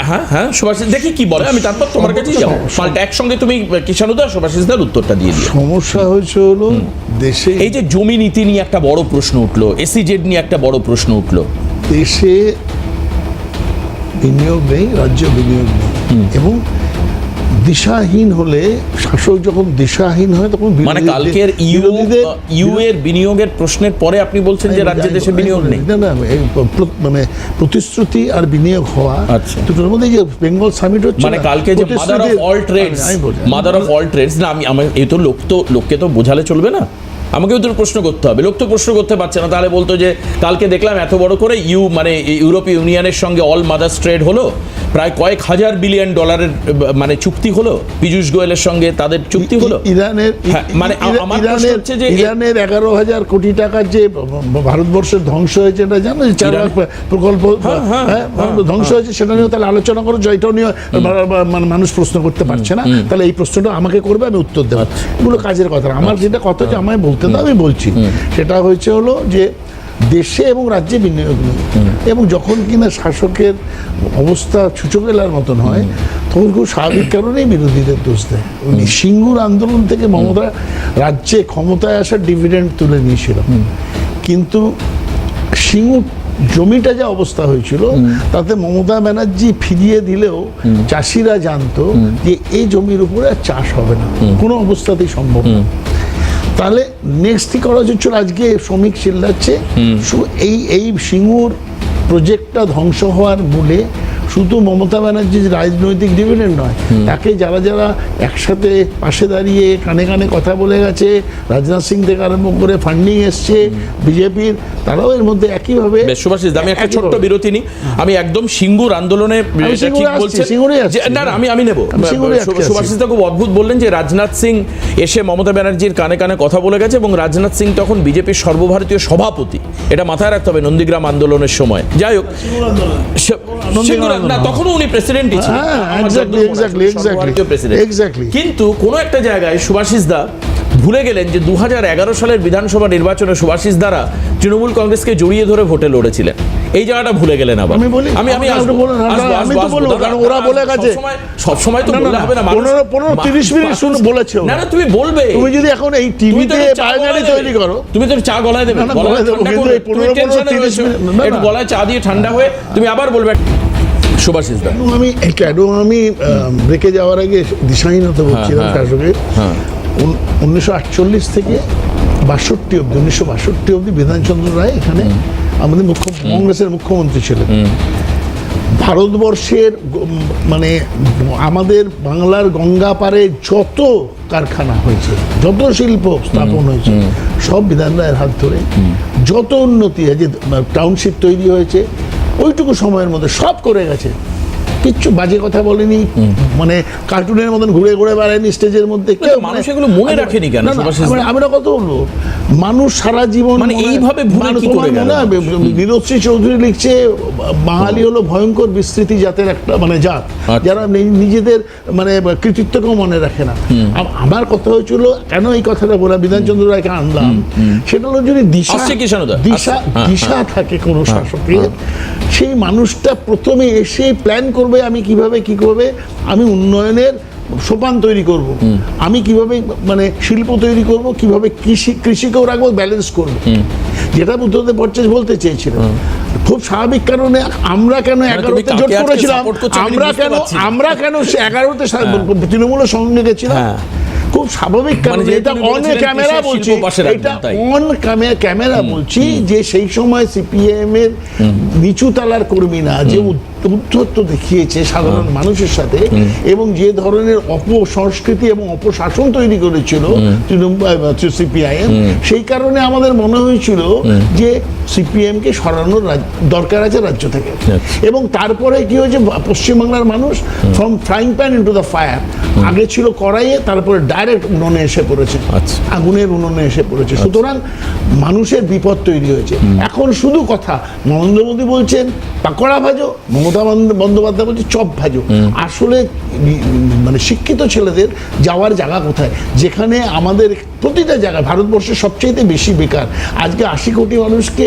হ্যাঁ, সুভাষিস দেখি কি বলে, আমি তারপর তোমার কাছে যাবো। পাল্টা একসঙ্গে তুমি কিষাণদা, সুভাষিস দার উত্তরটা দিয়ে দিও। সমস্যা হয়েছে হলো দেশে, এই যে জমি নীতি নিয়ে একটা বড় প্রশ্ন উঠলো, SEZ নিয়ে একটা বড় প্রশ্ন উঠলো। দেশে বিনিয়োগ নেই, রাজ্য বিনিয়োগ নেই, এবং দিশাহীন হলে, শাসক যখন দিশাহীন হয় তখন মানে কালকের ইউ এর বিনিয়োগের প্রশ্নের পরে আপনি বলছেন যে রাজ্যে দেশে বিনিয়োগ নেই? না, মানে প্রতিশ্রুতি আর বিনিয়োগ হওয়া দুটোর মধ্যে যে বেঙ্গল সামিট হচ্ছে, মানে কালকে যে মাদার অফ অল ট্রেডস, না আমি এই তো লোককে তো বোঝালে চলবে না, আমাকেও তো প্রশ্ন করতে হবে। লোক তো প্রশ্ন করতে পারছে না, তাহলে বলতো যে কালকে দেখলাম এত বড় করে মানে ইউরোপীয় ইউনিয়নের সঙ্গে অল মাদার্স ট্রেড হলো, প্রায় কয়েক হাজার বিলিয়ন ডলারের মানে চুক্তি হলো, পীযূষ গোয়েলের সঙ্গে তাদের চুক্তি হলো। মানে ইরানের 11,000 কোটি টাকার যে ভারতবর্ষের ধ্বংস হয়েছে, এটা জানো, 4 লাখ প্রকল্প ধ্বংস হয়েছে, সেটা নিয়েও তাহলে আলোচনা করো। এটাও নিয়ে মানুষ প্রশ্ন করতে পারছে না, তাহলে এই প্রশ্নটা আমাকে করবে, আমি উত্তর দেবো। এগুলো কাজের কথা। আমার যেটা কথা যে আমায় বলতে দাও, আমি বলছি। সেটা হয়েছে হলো যে দেশে এবং রাজ্যে বিনিয়োগ নেই, এবং যখন কিনা শাসকের অবস্থা ছুঁচোগেলার মতন হয়, তখন খুব স্বাভাবিক কারণেই বিরোধীদের দোষ দেয়। সিঙ্গুর আন্দোলন থেকে মমতা রাজ্যে ক্ষমতায় আসার ডিভিডেন্ড তুলে নিয়েছিল, কিন্তু সিঙ্গুর জমিটা যা অবস্থা হয়েছিল, তাতে মমতা ব্যানার্জি ফিরিয়ে দিলেও চাষিরা জানতো যে এই জমির উপরে আর চাষ হবে না, কোনো অবস্থাতেই সম্ভব না। তাহলে নেক্সট কি করা হচ্ছে, আজকে শ্রমিক চিল্লাচ্ছে, এই সিঙ্গুর প্রজেক্টটা ধ্বংস হওয়ার মূলে শুধু মমতা ব্যানার্জির রাজনৈতিক ডিভিডেন্ড নয়, তাকে যারা যারা একসাথে পাশে দাঁড়িয়ে কানে কানে কথা বলে গেছে, রাজনাথ সিং থেকে আরম্ভ করে ফান্ডিং এসছে বিজেপির, তারাও এর মধ্যে একইভাবে। সুভাষিস, আমি একটা ছোট্ট বিরতি নিই। আমি একদম সিঙ্গুর আন্দোলনে আমি নেব। সুভাষিস দা খুব অদ্ভুত বললেন যে রাজনাথ সিং এসে মমতা ব্যানার্জির কানে কানে কথা বলে গেছে, এবং রাজনাথ সিং তখন বিজেপির সর্বভারতীয় সভাপতি। এটা মাথায় রাখতে হবে নন্দীগ্রাম আন্দোলনের সময়। যাই হোক, না তখনও উনি প্রেসিডেন্টই ছিলেন, কিন্তু কোনো একটা জায়গায় সুভাষিস দা ভুলে গেলেন যে 2011 সালের বিধানসভা নির্বাচনে সুভাষিস দ্বারা তৃণমূল কংগ্রেসকে জড়িয়ে ধরে ভোটে লড়েছিলেন। এই জায়গাটা ভুলে গেলেন। আবার সবসময় তো বললে হবে না, 15-30 মিনিট শুনে বলেছো না, তুমি বলবে। তুমি যদি এখন এই টিভিতে বায়োগাড়ি তৈরি করো, তুমি তো চা গলায় দেবে, একটু গলায় চা দিয়ে ঠান্ডা হয়ে তুমি আবার বলবে। সুভাষিস দা, আমি ব্রেকে যাওয়ার আগে দিশাহীনতা বলছিলাম শাসকের। 1948 থেকে 1962 অব্দি বিধানচন্দ্র রায় এখানে আমাদের কংগ্রেসের মুখ্যমন্ত্রী ছিলেন। ভারতবর্ষের মানে আমাদের বাংলার গঙ্গা পারে যত কারখানা হয়েছে, যত শিল্প স্থাপন হয়েছে, সব বিধান রায়ের হাত ধরে। যত উন্নতি, যে টাউনশিপ তৈরি হয়েছে, ওইটুকু সময়ের মধ্যে সব করে গেছে কিচ্ছু বাজে কথা বলেনি, মানে কার্টুনের মতন ঘুরে ঘুরে বেড়ায়নি স্টেজের মধ্যে। কেউ মানুষ এগুলো মনে রাখেনি কেন? আমি একটা কথা বলবো, মানুষ সারা জীবন মানে এইভাবে ভুলে কি করে গেল? নীরশ্রী চৌধুরী লিখছে বাঙালি হলো ভয়ঙ্কর বিস্তৃতি জাতের একটা মানে জাত, যারা নিজেদের মানে কৃতিত্বকেও মনে রাখে না। আমার কথা হয়েছিল কেন এই কথাটা বলা বিধানচন্দ্র রায়কে আনলাম, সেটা হলো যদি দিশা থাকে কোনো শাসকের, সেই মানুষটা প্রথমে এসে প্ল্যান করবে আমি কিভাবে কি করবে, আমি উন্নয়নের সোপান তৈরি করব, আমি কিভাবে মানে শিল্প তৈরি করব, কিভাবে কৃষিকেও রাখবো, ব্যালেন্স করব, যেটা বুদ্ধদেব ভট্টাচার্য বলতে চেয়েছিলেন। খুব স্বাভাবিক কারণে আমরা কেন 11তে জোট করেছিলাম, আমরা কেন 11তে তৃণমূলের সঙ্গে গেছিলাম, খুব স্বাভাবিক কারণে এটা অন ক্যামেরা বলছি, এটা অন ক্যামেরা বলছি যে সেই সময় সিপিএম এর নিচু তলার কর্মীরা যে উদ্ধত্ত দেখিয়েছে সাধারণ মানুষের সাথে, এবং যে ধরনের অপসংস্কৃতি এবং অপশাসন তৈরি করেছিল সিপিআইএম, সেই কারণে আমাদের মনে হয়েছিল যে সিপিএম কে সরানোর দরকার আছে রাজ্য থেকে। এবং তারপরে কি হয়েছে, পশ্চিমবাংলার মানুষ from frying pan into the fire, আগে ছিল কড়াইয়ে, তারপরে ডাইরেক্ট উনুনে এসে পড়েছে, আগুনের উনুনে এসে পড়েছে। সুতরাং মানুষের বিপদ তৈরি হয়েছে। এখন শুধু কথা, নরেন্দ্র মোদী বলছেন পাকোড়া ভাজো, মমতা বন্দ্যোপাধ্যায় বলছে চপ ভাজো। আসলে মানে শিক্ষিত ছেলেদের যাওয়ার জায়গা কোথায়, যেখানে আমাদের প্রতিটা জায়গায় ভারতবর্ষের সবচেয়ে বেশি বেকার। আজকে 80 কোটি মানুষকে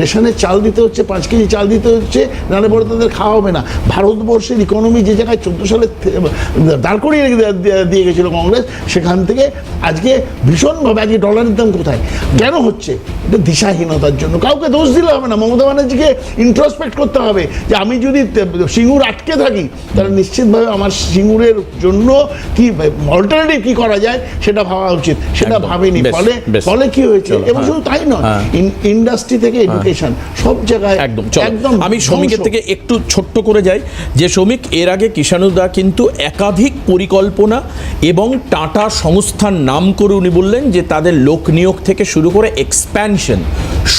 রেশনের চাল দিতে হচ্ছে, 5 কেজি চাল দিতে হচ্ছে, নাহলে পরে তাদের খাওয়া হবে না। ভারতবর্ষের ইকোনমি যে জায়গায় 14 সালে দাঁড় করিয়ে দিয়ে গেছিল কংগ্রেস, সেখান থেকে আজকে ভীষণভাবে আজকে ডলারের দাম কোথায়, কেন হচ্ছে? এটা দিশাহীনতার জন্য। কাউকে দোষ দিলে হবে না, মমতা ব্যানার্জিকে ইন্ট্রোস্পেক্ট করতে হবে যে আমি যদি সিঙ্গুর আটকে থাকি, তাহলে নিশ্চিতভাবে আমার সিঙ্গুরের জন্য কি অল্টারনেটিভ কি করা যায় সেটা ভাবা উচিত, সেটা ভাবেনি। ফলে কি হয়েছে, এবং শুধু তাই নয়, ইন্ডাস্ট্রি থেকে এডুকেশন সব জায়গায় একদম। আমি শ্রমিকের থেকে একটু ছোট্ট করে যাই, যে শ্রমিক এর আগে কিষাণুদা কিন্তু একাধিক পরিকল্পনা এবং টাটা সংস্থার নাম করে উনি বললেন যে তাদের লোক নিয়োগ থেকে শুরু করে এক্সপ্যানশন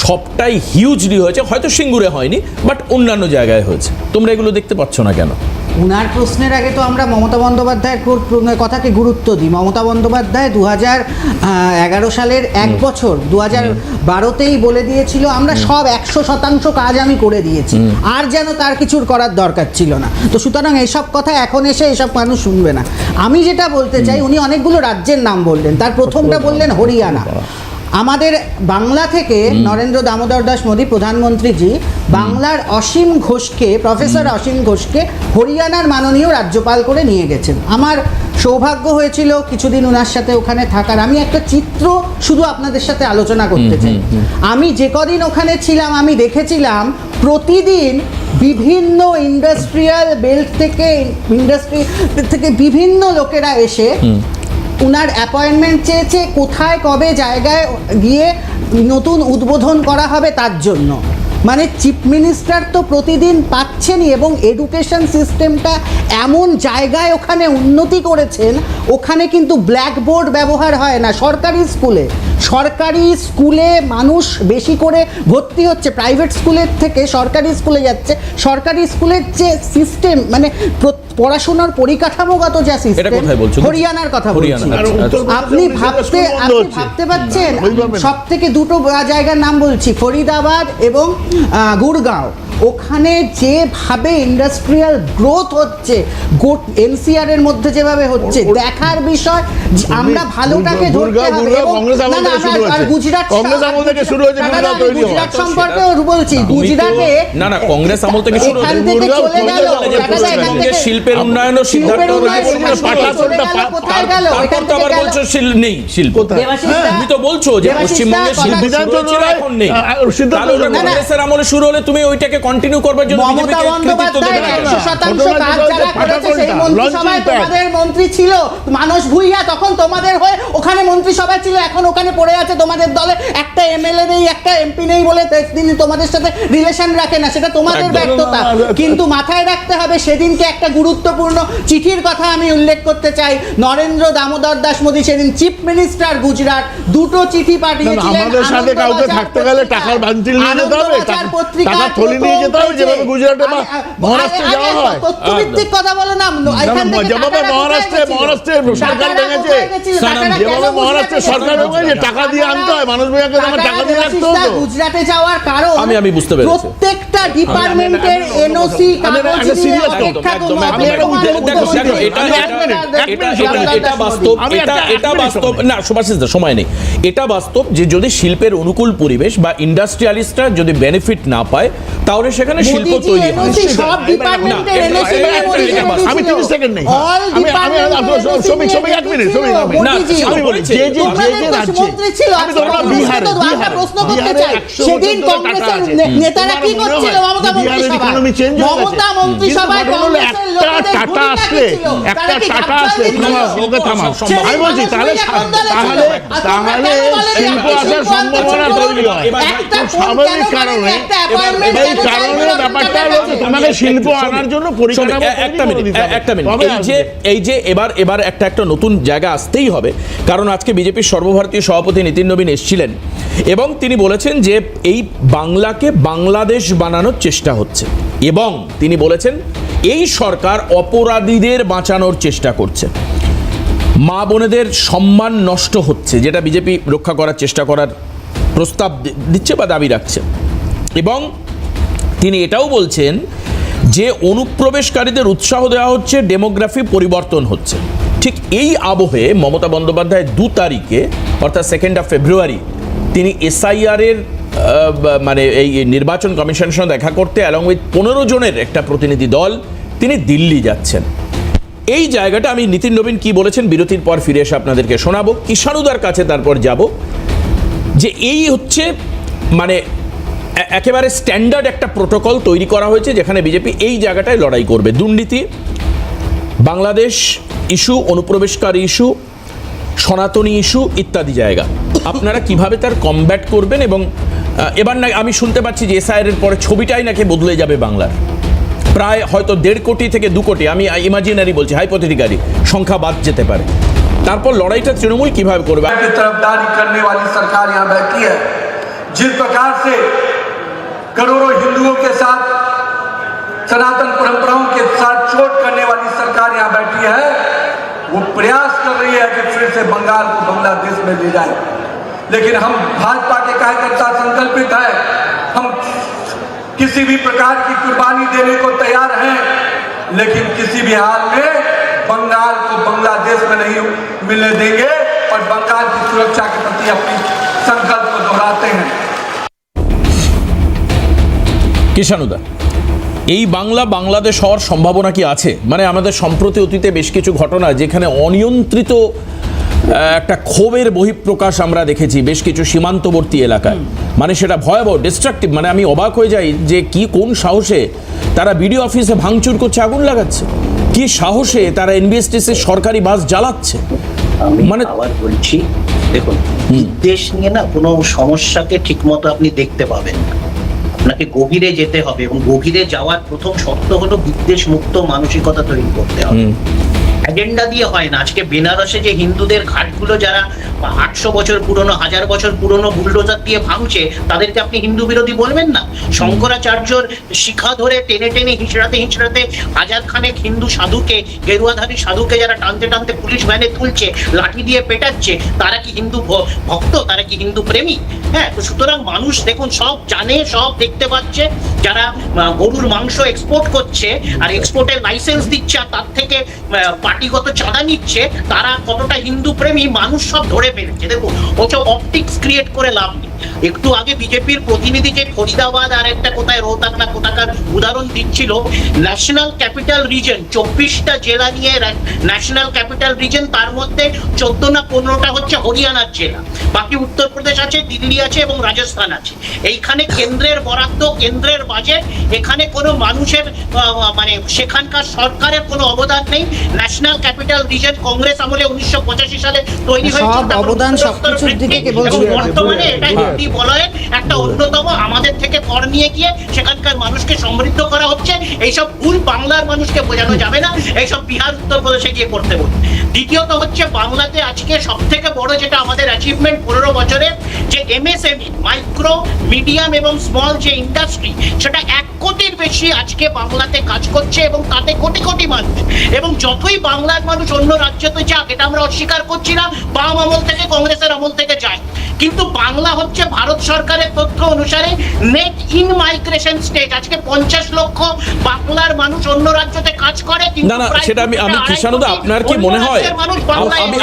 সবটাই হিউজলি হয়েছে, হয়তো সিঙ্গুরে হয়নি বাট অন্যান্য জায়গায় হয়েছে। তোমরা এগুলো দেখতে পাচ্ছ না কেন? উনার প্রশ্নের আগে তো আমরা মমতা বন্দ্যোপাধ্যায়ের কথাকে গুরুত্ব দিই। মমতা বন্দ্যোপাধ্যায় 2011 সালের 1 বছর 2012তেই বলে দিয়েছিল আমরা সব 100% কাজ আমি করে দিয়েছি, আর যেন তার কিছুর করার দরকার ছিল না। তো সুতরাং এইসব কথা এখন এসে এসব মানুষ শুনবে না। আমি যেটা বলতে চাই, উনি অনেকগুলো রাজ্যের নাম বললেন, তার প্রথমটা বললেন হরিয়ানা। আমাদের বাংলা থেকে নরেন্দ্র দামোদর দাস মোদী প্রধানমন্ত্রীজি বাংলার অসীম ঘোষকে, প্রফেসর অসীম ঘোষকে হরিয়ানার মাননীয় রাজ্যপাল করে নিয়ে গেছেন। আমার সৌভাগ্য হয়েছিল কিছুদিন ওনার সাথে ওখানে থাকার। আমি একটা চিত্র শুধু আপনাদের সাথে আলোচনা করতে চাই। আমি যে কদিন ওখানে ছিলাম, আমি দেখেছিলাম প্রতিদিন বিভিন্ন ইন্ডাস্ট্রিয়াল বেল্ট থেকে, ইন্ডাস্ট্রি থেকে বিভিন্ন লোকেরা এসে উনার অ্যাপয়েন্টমেন্ট চেয়েছে কোথায় কবে জায়গায় গিয়ে নতুন উদ্বোধন করা হবে তার জন্য। মানে চিফ মিনিস্টার তো প্রতিদিন পাচ্ছেনই, এবং এডুকেশন সিস্টেমটা এমন জায়গায় ওখানে উন্নতি করেছেন, ওখানে কিন্তু ব্ল্যাকবোর্ড ব্যবহার হয় না। সরকারি স্কুলে মানুষ বেশি করে ভর্তি হচ্ছে, প্রাইভেট স্কুলের থেকে সরকারি স্কুলে যাচ্ছে। সরকারি স্কুলের যে সিস্টেম, মানে পড়াশোনার পরিকাঠামোগত যা সিস্টেম, হরিয়ানার কথা বলছি। আপনি ভাবতে পারছেন, সব থেকে দুটো জায়গার নাম বলছি, ফরিদাবাদ এবং গুড়গাঁও। ওখানে যেভাবে ইন্ডাস্ট্রিয়াল গ্রোথ হচ্ছে, এনসিআর এর মধ্যে যেভাবে হচ্ছে, দেখার বিষয়। আমরা ভালোটাকে ধরতে হবে। গুজরাট সম্পর্কে বলছি, গুজরাটে কংগ্রেস আমল থেকে শুরু এখান থেকে চলে গেল শিল্পের উন্নয়ন, কোথায় গেল? নেই শিল্প। তুমি তো বলছো যে পশ্চিমবঙ্গের শিল্প এখন নেই, কংগ্রেসের আমলে শুরু হলে তুমি ওইটাকে কন্টিনিউ করবার জন্য মমতা বন্দ্যোপাধ্যায় 100% কাজ যারা করেছে সেই মন্ত্রিসভায় তোমাদের মন্ত্রী ছিল মানস ভুইয়া, তখন তোমাদের হয়ে ওখানে মন্ত্রিসভা ছিল, এখন ওখানে পড়ে আছে তোমাদের দলে একটা এমএলএ নেই, একটা এমপি নেই বলে তিনি তোমাদের সাথে রিলেশন রাখে না, সেটা তোমাদের ব্যর্থতা। কিন্তু মাথায় রাখতে হবে, সেদিনকে একটা গুরুত্বপূর্ণ চিঠির কথা আমি উল্লেখ করতে চাই। নরেন্দ্র দামোদর দাস মোদী সেদিন চিফ মিনিস্টার গুজরাট, দুটো চিঠি পাঠিয়েছিলেন। আমাদের সাথে কাউকে থাকতে গেলে টাকার বান্ডিল নিয়ে যেতে হবে, টাকা থলি নিয়ে যেতে হবে, যেভাবে গুজরাটে বা মহারাষ্ট্রে যাওয়া হয়। তথ্যভিত্তিক কথা বলে না, এখান থেকে যেভাবে মহারাষ্ট্রে সরকার ভেঙেছে, যেভাবে মহারাষ্ট্রে সরকার ভেঙেছে, টাকা দিয়ে আনতে হয়, মানুষ ভেঙে টাকা দিয়ে রাখতে হতো। গুজরাটে যাওয়ার কারণ আমি বুঝতে পেরেছি। প্রত্যেকটা ডিপার্টমেন্টের এনওসি কাগজ নিয়ে অপেক্ষা করতে হবে। এটা বাস্তব না সুভাষিস দা, সময় নেই। এটা বাস্তব যে যদি শিল্পের অনুকূল পরিবেশ বা ইন্ডাস্ট্রিয়ালিস্টরা যদি বেনিফিট না পায় তাহলে সেখানে শিল্প তৈরি হয়। সব ডিপার্টমেন্টের এনওসি আমি 30 সেকেন্ড নেই, শ্রমিক এক মিনিট, আমি বলি যে মন্ত্রী ছিল, আমি ধরলাম বিহারে প্রশ্ন করতে চাই, সেদিন কংগ্রেসের নেতারা কি করছিল? মমতা মন্ত্রিসভায় কংগ্রেসের লোকেদের টাটা আসলে ওকে থামা, আমি বলছি তাহলে শিল্প আসার সম্ভাবনা তৈরি হয়। স্বাভাবিক কারণে এই কারণে ব্যাপারটা হলো তোমাকে শিল্প আনার জন্য পরিকাঠামো একটা মিনিট এই যে এবার একটা নতুন জায়গা আসতেই হবে, কারণ আজকে বিজেপির সর্বভারতীয় সভাপতি নীতিন নবীন এসেছিলেন এবং তিনি বলেছেন যে এই বাংলাকে বাংলাদেশ বানানোর চেষ্টা হচ্ছে এবং তিনি বলেছেন এই সরকার অপরাধীদের বাঁচানোর চেষ্টা করছে, মা বোনেদের সম্মান নষ্ট হচ্ছে, যেটা বিজেপি রক্ষা করার চেষ্টা করার প্রস্তাব দিচ্ছে বা দাবি রাখছে। এবং তিনি এটাও বলছেন যে অনুপ্রবেশকারীদের উৎসাহ দেওয়া হচ্ছে, ডেমোগ্রাফি পরিবর্তন হচ্ছে। ঠিক এই আবহে মমতা বন্দ্যোপাধ্যায় 2 তারিখে অর্থাৎ 2 ফেব্রুয়ারি তিনি এসআইআরের মানে এই নির্বাচন কমিশনের সঙ্গে দেখা করতে অ্যালং উইথ 15 জনের একটা প্রতিনিধি দল তিনি দিল্লি যাচ্ছেন। এই জায়গাটা আমি নীতিন নবীন কি বলেছেন বিরতির পর ফিরে এসে আপনাদেরকে শোনাবো। কিষাণুদার কাছে তারপর যাব যে এই হচ্ছে মানে একেবারে স্ট্যান্ডার্ড একটা প্রোটোকল তৈরি করা হয়েছে যেখানে বিজেপি এই জায়গাটায় লড়াই করবে। দুর্নীতি, বাংলাদেশ ইস্যু, অনুপ্রবেশকারী ইস্যু, সনাতনী ইস্যু ইত্যাদি জায়গা আপনারা কিভাবে তার কমব্যাট করবেন। এবং এবার না আমি শুনতে পাচ্ছি যে এসআইআরের পরে ছবিটাই নাকি বদলে যাবে বাংলার, প্রায় হয়তো 1.5 কোটি থেকে 2 কোটি, আমি ইমাজিনারি বলছি, হাইপোথেটিক্যালি সংখ্যা বাদ যেতে পারে। তারপর লড়াইটা তৃণমূল কিভাবে করবে। तरफदारी करने वाली सरकार यहाँ बैठी है। जिस प्रकार से करोड़ों हिंदुओं के साथ, सनातन परंपराओं के साथ चोट करने वाली सरकार यहाँ बैठी है, वो प्रयास कर रही है कि फिर से बंगाल को बांग्लादेश में ले जाए। लेकिन हम भाजपा के कार्यकर्ता संकल्पित है, हम किसी भी प्रकार की कुर्बानी देने को तैयार हैं, लेकिन किसी भी हाल में बंगाल को बांग्लादेश में नहीं मिलने देंगे और बंगाल की सुरक्षा के प्रति अपनी संकल्प को दोहराते हैं। কিষাণুদা, এই বাংলাদেশ হওয়ার সম্ভাবনা কি আছে? মানে আমাদের সম্প্রতি অতীতে বেশ কিছু ঘটনা যেখানে অনিয়ন্ত্রিত একটা ক্ষোভের বহিঃপ্রকাশ আমরা দেখেছি বেশ কিছু সীমান্তবর্তী এলাকায়, মানে সেটা ভয়াবহ, ডিস্ট্রাকটিভ। মানে আমি অবাক হয়ে যাই যে কোন সাহসে তারা বিডিও অফিসে ভাঙচুর করছে, আগুন লাগাচ্ছে, কি সাহসে তারা এনবিএসটিসির সরকারি বাস জ্বালাচ্ছে। মানে আবার বলছি, দেখুন বিদেশ নিয়ে না কোনো সমস্যাকে ঠিকমতো আপনি দেখতে পাবেন না, আপনাকে গভীরে যেতে হবে এবং গভীরে যাওয়ার প্রথম শর্ত হলো বিদ্বেষ মুক্ত মানসিকতা তৈরি করতে হবে। এজেন্ডা দিয়ে হয় না। আজকে বেনারসে যে হিন্দুদের ঘাটগুলো যারা 800 বছর পুরনো, 1000 বছর পুরনো বুলডোজার দিয়ে ভাঙছে, তাদেরকে আপনি হিন্দু বিরোধী বলবেন না? শঙ্করাচার্যর শিখা ধরে টেনে টেনে হিঁচড়াতে হাজার খানেক হিন্দু সাধুকে, গেরুয়াধারী সাধুকে যারা টানতে টানতে পুলিশ ভ্যানে তুলছে, লাঠি দিয়ে পেটাচ্ছে, তারা কি হিন্দু ভক্ত? তারা কি হিন্দু প্রেমী? হ্যাঁ, তো সুতরাং মানুষ দেখুন সব জানে, সব দেখতে পাচ্ছে। যারা গরুর মাংস এক্সপোর্ট করছে আর এক্সপোর্টের লাইসেন্স দিচ্ছে আর তার থেকে পার্টিগত চাঁদা নিচ্ছে, তারা কতটা হিন্দু প্রেমী মানুষ সব ধরে ফেলছে। দেখুন ওসব অপটিক্স ক্রিয়েট করে লাভ নেই। একটু আগে বিজেপির প্রতিনিধি যে ফরিদাবাদ আর একটা কোথায় রোহতাক না কোথাকার উদাহরণ দিচ্ছিল, ন্যাশনাল ক্যাপিটাল রিজন 24টা জেলা নিয়ে ন্যাশনাল ক্যাপিটাল রিজন, তার মধ্যে 14 না 15টা হচ্ছে হরিয়ানার জেলা, বাকি উত্তরপ্রদেশ আছে, দিল্লি আছে এবং রাজস্থান আছে। এইখানে কেন্দ্রের বরাদ্দ, কেন্দ্রের বাজেট, এখানে কোনো মানুষের মানে সেখানকার সরকারের কোনো অবদান নেই। ন্যাশনাল ক্যাপিটাল রিজন কংগ্রেস আমলে 1985 সালে তৈরি হয়েছে, বর্তমানে এটা হিন্দি বলয়ের একটা অন্যতম, আমাদের থেকে কর নিয়ে গিয়ে সেখানকার মানুষকে সমৃদ্ধ করা হচ্ছে। এইসব ভুল বাংলার মানুষকে বোঝানো যাবে না, এইসব বিহার উত্তরপ্রদেশে গিয়ে করতে বলবে। দ্বিতীয়ত হচ্ছে বাংলাতে আজকে সব থেকে বড় যেটা আমাদের অ্যাচিভমেন্ট 15 বছরের, যে এমএসএমই, মাইক্রো মিডিয়াম এবং স্মল যে ইন্ডাস্ট্রি, সেটা 1 কোটি বেশি আজকে বাংলাতে কাজ করছে এবং তাতে কোটি কোটি মানুষ, এবং যতই বাংলার মানুষ অন্য রাজ্যতে যাক, এটা আমরা অস্বীকার করছি না, বাম আমল থেকে কংগ্রেসের আমল থেকে যায়, কিন্তু বাংলা হচ্ছে ভারত সরকারের তথ্য অনুসারে নেট ইন মাইগ্রেশন স্টেট। আজকে 50 লক্ষ বাংলার মানুষ অন্য রাজ্যতে কাজ করে, না না, সেটা আমি কৃষ্ণানুদা, আপনার কি মনে হয়,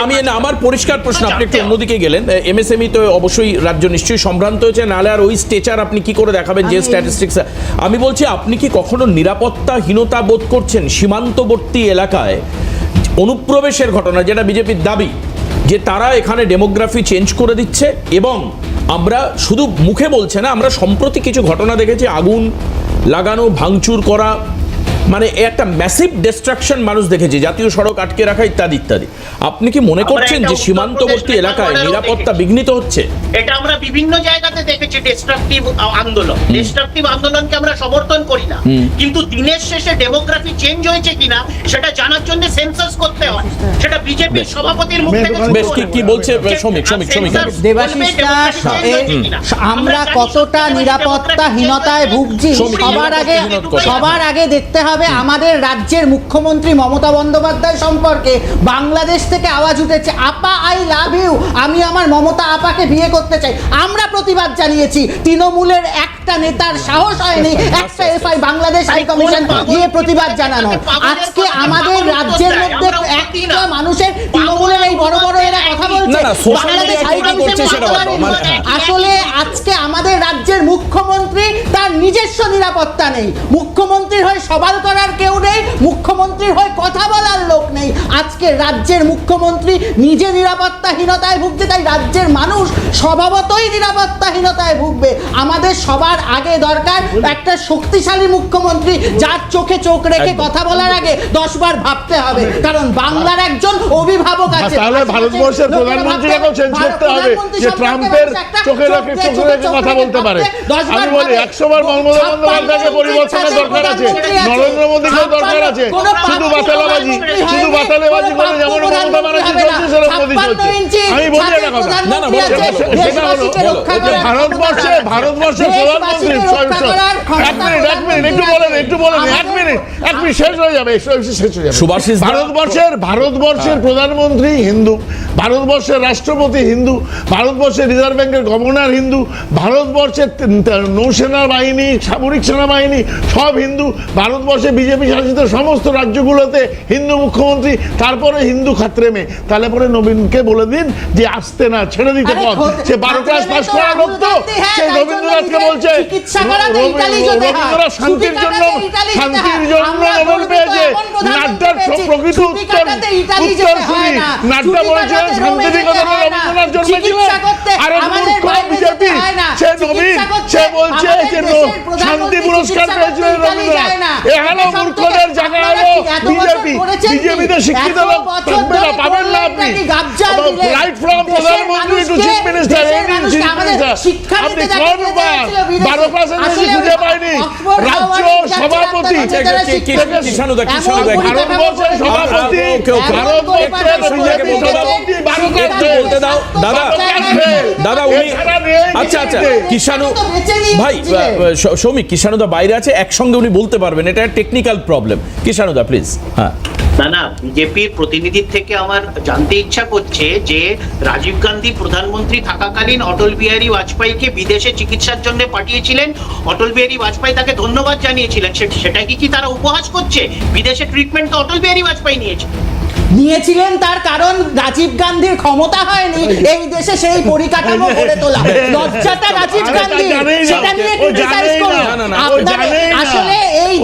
আমি আমার পরিষ্কার প্রশ্ন, আপনি একটু অন্যদিকে গেলেন, এমএসএমই তো অবশ্যই রাজ্য নিশ্চয়ই সম্ভ্রান্ত হয়েছে, নাহলে আর ওই স্টেচার আপনি কি করে দেখাবেন যে স্ট্যাটিস্টিক্স। আমি বলছি, আপনি কি কখনো নিরাপত্তাহীনতা বোধ করছেন সীমান্তবর্তী এলাকায় অনুপ্রবেশের ঘটনা, যেটা বিজেপির দাবি যে তারা এখানে ডেমোগ্রাফি চেঞ্জ করে দিচ্ছে, এবং আমরা শুধু মুখে বলছে না, আমরা সম্প্রতি কিছু ঘটনা দেখেছি, আগুন লাগানো, ভাঙচুর করা, মানে একটা ম্যাসিভ ডিস্ট্রাকশন মানুষ দেখেছে, জাতীয় সড়ক আটকে রাখা ইত্যাদি ইত্যাদি। আপনি কি মনে করছেন যে সীমান্তবর্তী এলাকায় নিরাপত্তা বিঘ্নিত হচ্ছে? এটা আমরা বিভিন্ন জায়গাতে দেখেছি, ডিস্ট্রাকটিভ আন্দোলনকে আমরা সমর্থন করি না, কিন্তু দিনের শেষে ডেমোগ্রাফি চেঞ্জ হয়েছে কিনা সেটা জানার জন্য সেন্সাস করতে হয়, সেটা বিজেপির সভাপতির মুখ থেকে। বেশ, কি বলছে শ্রমিক? দেবাশিস দাস, আমরা কতটা নিরাপত্তাহীনতায় ভুগছি সবার আগে দেখতে হবে। আমাদের রাজ্যের মুখ্যমন্ত্রী মমতা বন্দ্যোপাধ্যায় সম্পর্কে বাংলাদেশ থেকে আওয়াজ উঠেছে, আপা আই লাভ ইউ, আমি আমার মমতা আপাকে বিয়ে করতে চাই। আমরা প্রতিবাদ জানিয়েছি, তৃণমূলের একটা নেতার সাহস হয়নি একটা এফআই বাংলাদেশ হাই কমিশন গিয়ে প্রতিবাদ জানানো। আজকে আমাদের রাজ্যের মধ্যে একটা মানুষের তৃণমূলের এই বড় বড় এরা কথা বলছে বাংলাদেশ হাই কমিশন। আসলে আজকে আমাদের রাজ্যের মুখ্যমন্ত্রী তার নিজস্ব নিরাপত্তা নেই, মুখ্যমন্ত্রীর হয়ে সবাল করার কেউ নেই, মুখ্যমন্ত্রীর হয়ে কথা বলার লোক নেই। আজকে রাজ্যের মুখ্যমন্ত্রী নিজে নিরাপত্তাহীনতায় ভুগছে, তাই রাজ্যের মানুষ স্বভাবতই নিরাপত্তাহীনতায় ভুগবে। আমাদের সবার আগে দরকার একটা শক্তিশালী মুখ্যমন্ত্রী, যার চোখে চোখ রেখে কথা বলার আগে 10 বার ভাবতে হবে, কারণ বাংলার একজন অভিভাবক আছে। তাহলে ভারতবর্ষের প্রধানমন্ত্রীকেও চেঞ্জ করতে হবে, যে ট্রাম্পের চোখে রেখে কথা বলতে পারে। আমি বলি 100 বার মমতা বন্দ্যোপাধ্যায়কে পরিবর্তনের দরকার আছে, নরেন্দ্র মোদীকেও দরকার আছে। শুধু বাতালেবাজি করে যেমন মমতা ব্যানার্জি চলছে সেরকম মোদী চলছে। আমি বলি একটা কথা, সেটা হলো ভারতবর্ষের প্রধানমন্ত্রী, একটু বলেন, এক মিনিট শেষ হয়ে যাবে। ভারতবর্ষের প্রধানমন্ত্রী হিন্দু, ভারতবর্ষের রাষ্ট্রপতি হিন্দু, ভারতবর্ষের রিজার্ভ ব্যাংকের গভর্নর হিন্দু, ভারতবর্ষের নৌসেনা বাহিনী, সামরিক সেনাবাহিনী সব হিন্দু, ভারতবর্ষে বিজেপি শাসিত সমস্ত রাজ্যগুলোতে হিন্দু মুখ্যমন্ত্রী, তারপরে হিন্দু খাত্রে মে। তাহলে পরে নবীনকে বলে দিন যে আসতে না, ছেড়ে দিতে পথ। সে 12 ক্লাস পাস করা লোক তো, সে রবীন্দ্রনাথকে বলছে, রবীন্দ্রনাথ শান্তির জন্য নোবেল পেয়েছে। নাড্ডার প্রকৃত উত্তরসূরি নাড্ডা বলেছিলেন শান্তিনিকেতনে রবীন্দ্রনাথ জন্মেছিলেন। আর মূর্খ বিজেপি, সে নবীন, সে বলছে যে শান্তি পুরস্কার পেয়েছিলেন রবীন্দ্রনাথ। এখানে মূর্খদের জায়গা হলো বিজেপিতে শিক্ষিত লোক থাকবে না, পাবেন না আপনি। রাইট ফ্রম প্রধানমন্ত্রী টু চিফ মিনিস্টার, আপনি কোন 12 ক্লাসের বেশি খুঁজে পাইনি। রাজ্য সভাপতি, ভারতবর্ষের সভাপতি, দাদা উনি আচ্ছা কিষাণু ভাই, সৌমিক, কিষাণুদা বাইরে আছে, একসঙ্গে উনি বলতে পারবেন, এটা টেকনিক্যাল প্রবলেম। কিষাণুদা প্লিজ। হ্যাঁ, না, বিজেপির প্রতিনিধির থেকে আমার জানতে ইচ্ছা করছে যে রাজীব গান্ধী প্রধানমন্ত্রী থাকাকালীন অটল বিহারী বাজপেয়ীকে বিদেশে চিকিৎসার জন্য পাঠিয়েছিলেন, অটল বিহারী বাজপেয়ী তাকে ধন্যবাদ জানিয়েছিলেন, সেটা কি তারা উপহাস করছে? বিদেশে ট্রিটমেন্ট তো অটল বিহারী বাজপেয়ী নিয়েছিলেন, তার কারণ রাজীব গান্ধীর ক্ষমতা হয়নি এই দেশে সেই পরিকাঠামো গড়ে তোলা। লজ্জাটা রাজীব গান্ধী, সেটা নিয়ে ক্রিটিসাইজ করুন। আসলে এই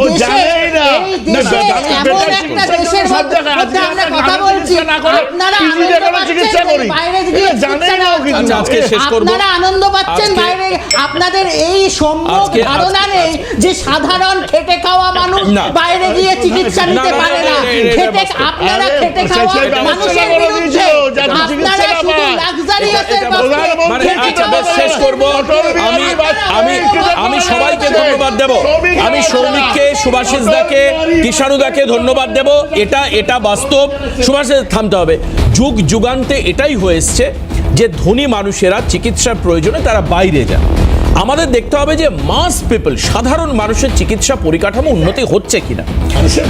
দেশে এমন একটা দেশের মধ্যে আমরা কথা বলছি, আপনারা আনন্দ পাচ্ছেন বাইরে, আপনাদের এই সম্যক ধারণা নেই যে সাধারণ খেটে খাওয়া মানুষ বাইরে গিয়ে চিকিৎসা নিতে পারে না। আপনারা খেটে খাওয়া মানুষের বিরুদ্ধে, আপনারা শুধু লাক্সারিয়াসের শেষ করব। আমি সবাইকে ধন্যবাদ দেব, আমি সৌমিককে, সুভাষিস দাকে, কিষাণুদাকে ধন্যবাদ দেব। এটা বাস্তব। সুভাষিস, থামতে হবে। যুগ যুগান্তে এটাই হয়ে এসছে যে ধনী মানুষেরা চিকিৎসার প্রয়োজনে তারা বাইরে যান। আমাদের দেখতে হবে যে মাস পিপল, সাধারণ মানুষের চিকিৎসা পরিকাঠামো উন্নতি হচ্ছে কিনা।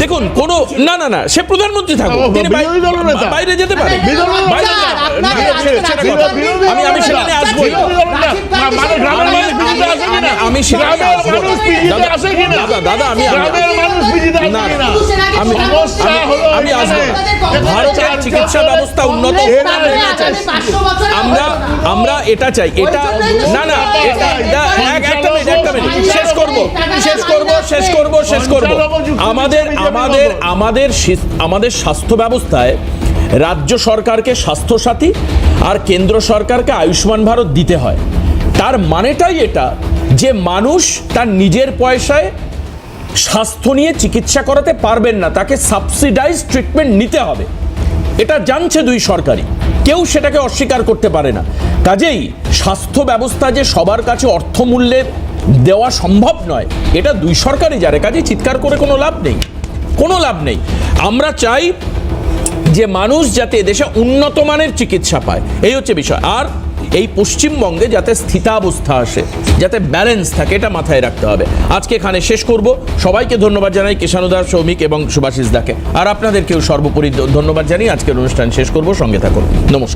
দেখুন কোন না না না সে প্রধানমন্ত্রী থাকুক, তিনি বিরোধী দলনেতা। বাইরে যেতে পারে, বিরোধী দলনেতা। বাইরে আপনাকে না, না, আমি সেখানে আসবোই, আমি সেখানে আসবো। দাদা আমি আমি আসবো। ভারতের চিকিৎসা ব্যবস্থা উন্নত, আমরা এটা চাই, এটা না না এটা একটা মিনিট শেষ করব। আমাদের স্বাস্থ্য ব্যবস্থায় রাজ্য সরকারকে স্বাস্থ্যসাথী আর কেন্দ্র সরকারকে আয়ুষ্মান ভারত দিতে হয়। তার মানেটাই এটা যে মানুষ তার নিজের পয়সায় স্বাস্থ্য নিয়ে চিকিৎসা করাতে পারবেন না, তাকে সাবসিডাইজ ট্রিটমেন্ট নিতে হবে। এটা জানছে দুই সরকারই, কেউ সেটাকে অস্বীকার করতে পারে না। কাজেই স্বাস্থ্য ব্যবস্থা যে সবার কাছে অর্থমূল্যে দেওয়া সম্ভব নয়, এটা দুই সরকারই জানে। কাজেই চিৎকার করে কোনো লাভ নেই। আমরা চাই যে মানুষ যাতে দেশে উন্নত মানের চিকিৎসা পায়, এই হচ্ছে বিষয়। আর এই পশ্চিমবঙ্গে যাতে স্থিতাবস্থা আসে, যাতে ব্যালেন্স থাকে, এটা মাথায় রাখতে হবে। আজকে এখানে শেষ করব। সবাইকে ধন্যবাদ জানাই, কৃষাণুদা, সৌমিক এবং সুভাষিস দাকে। আর আপনাদেরকেও সর্বোপরি ধন্যবাদ জানিয়ে আজকের অনুষ্ঠান শেষ করব। সঙ্গে থাকুন। নমস্কার।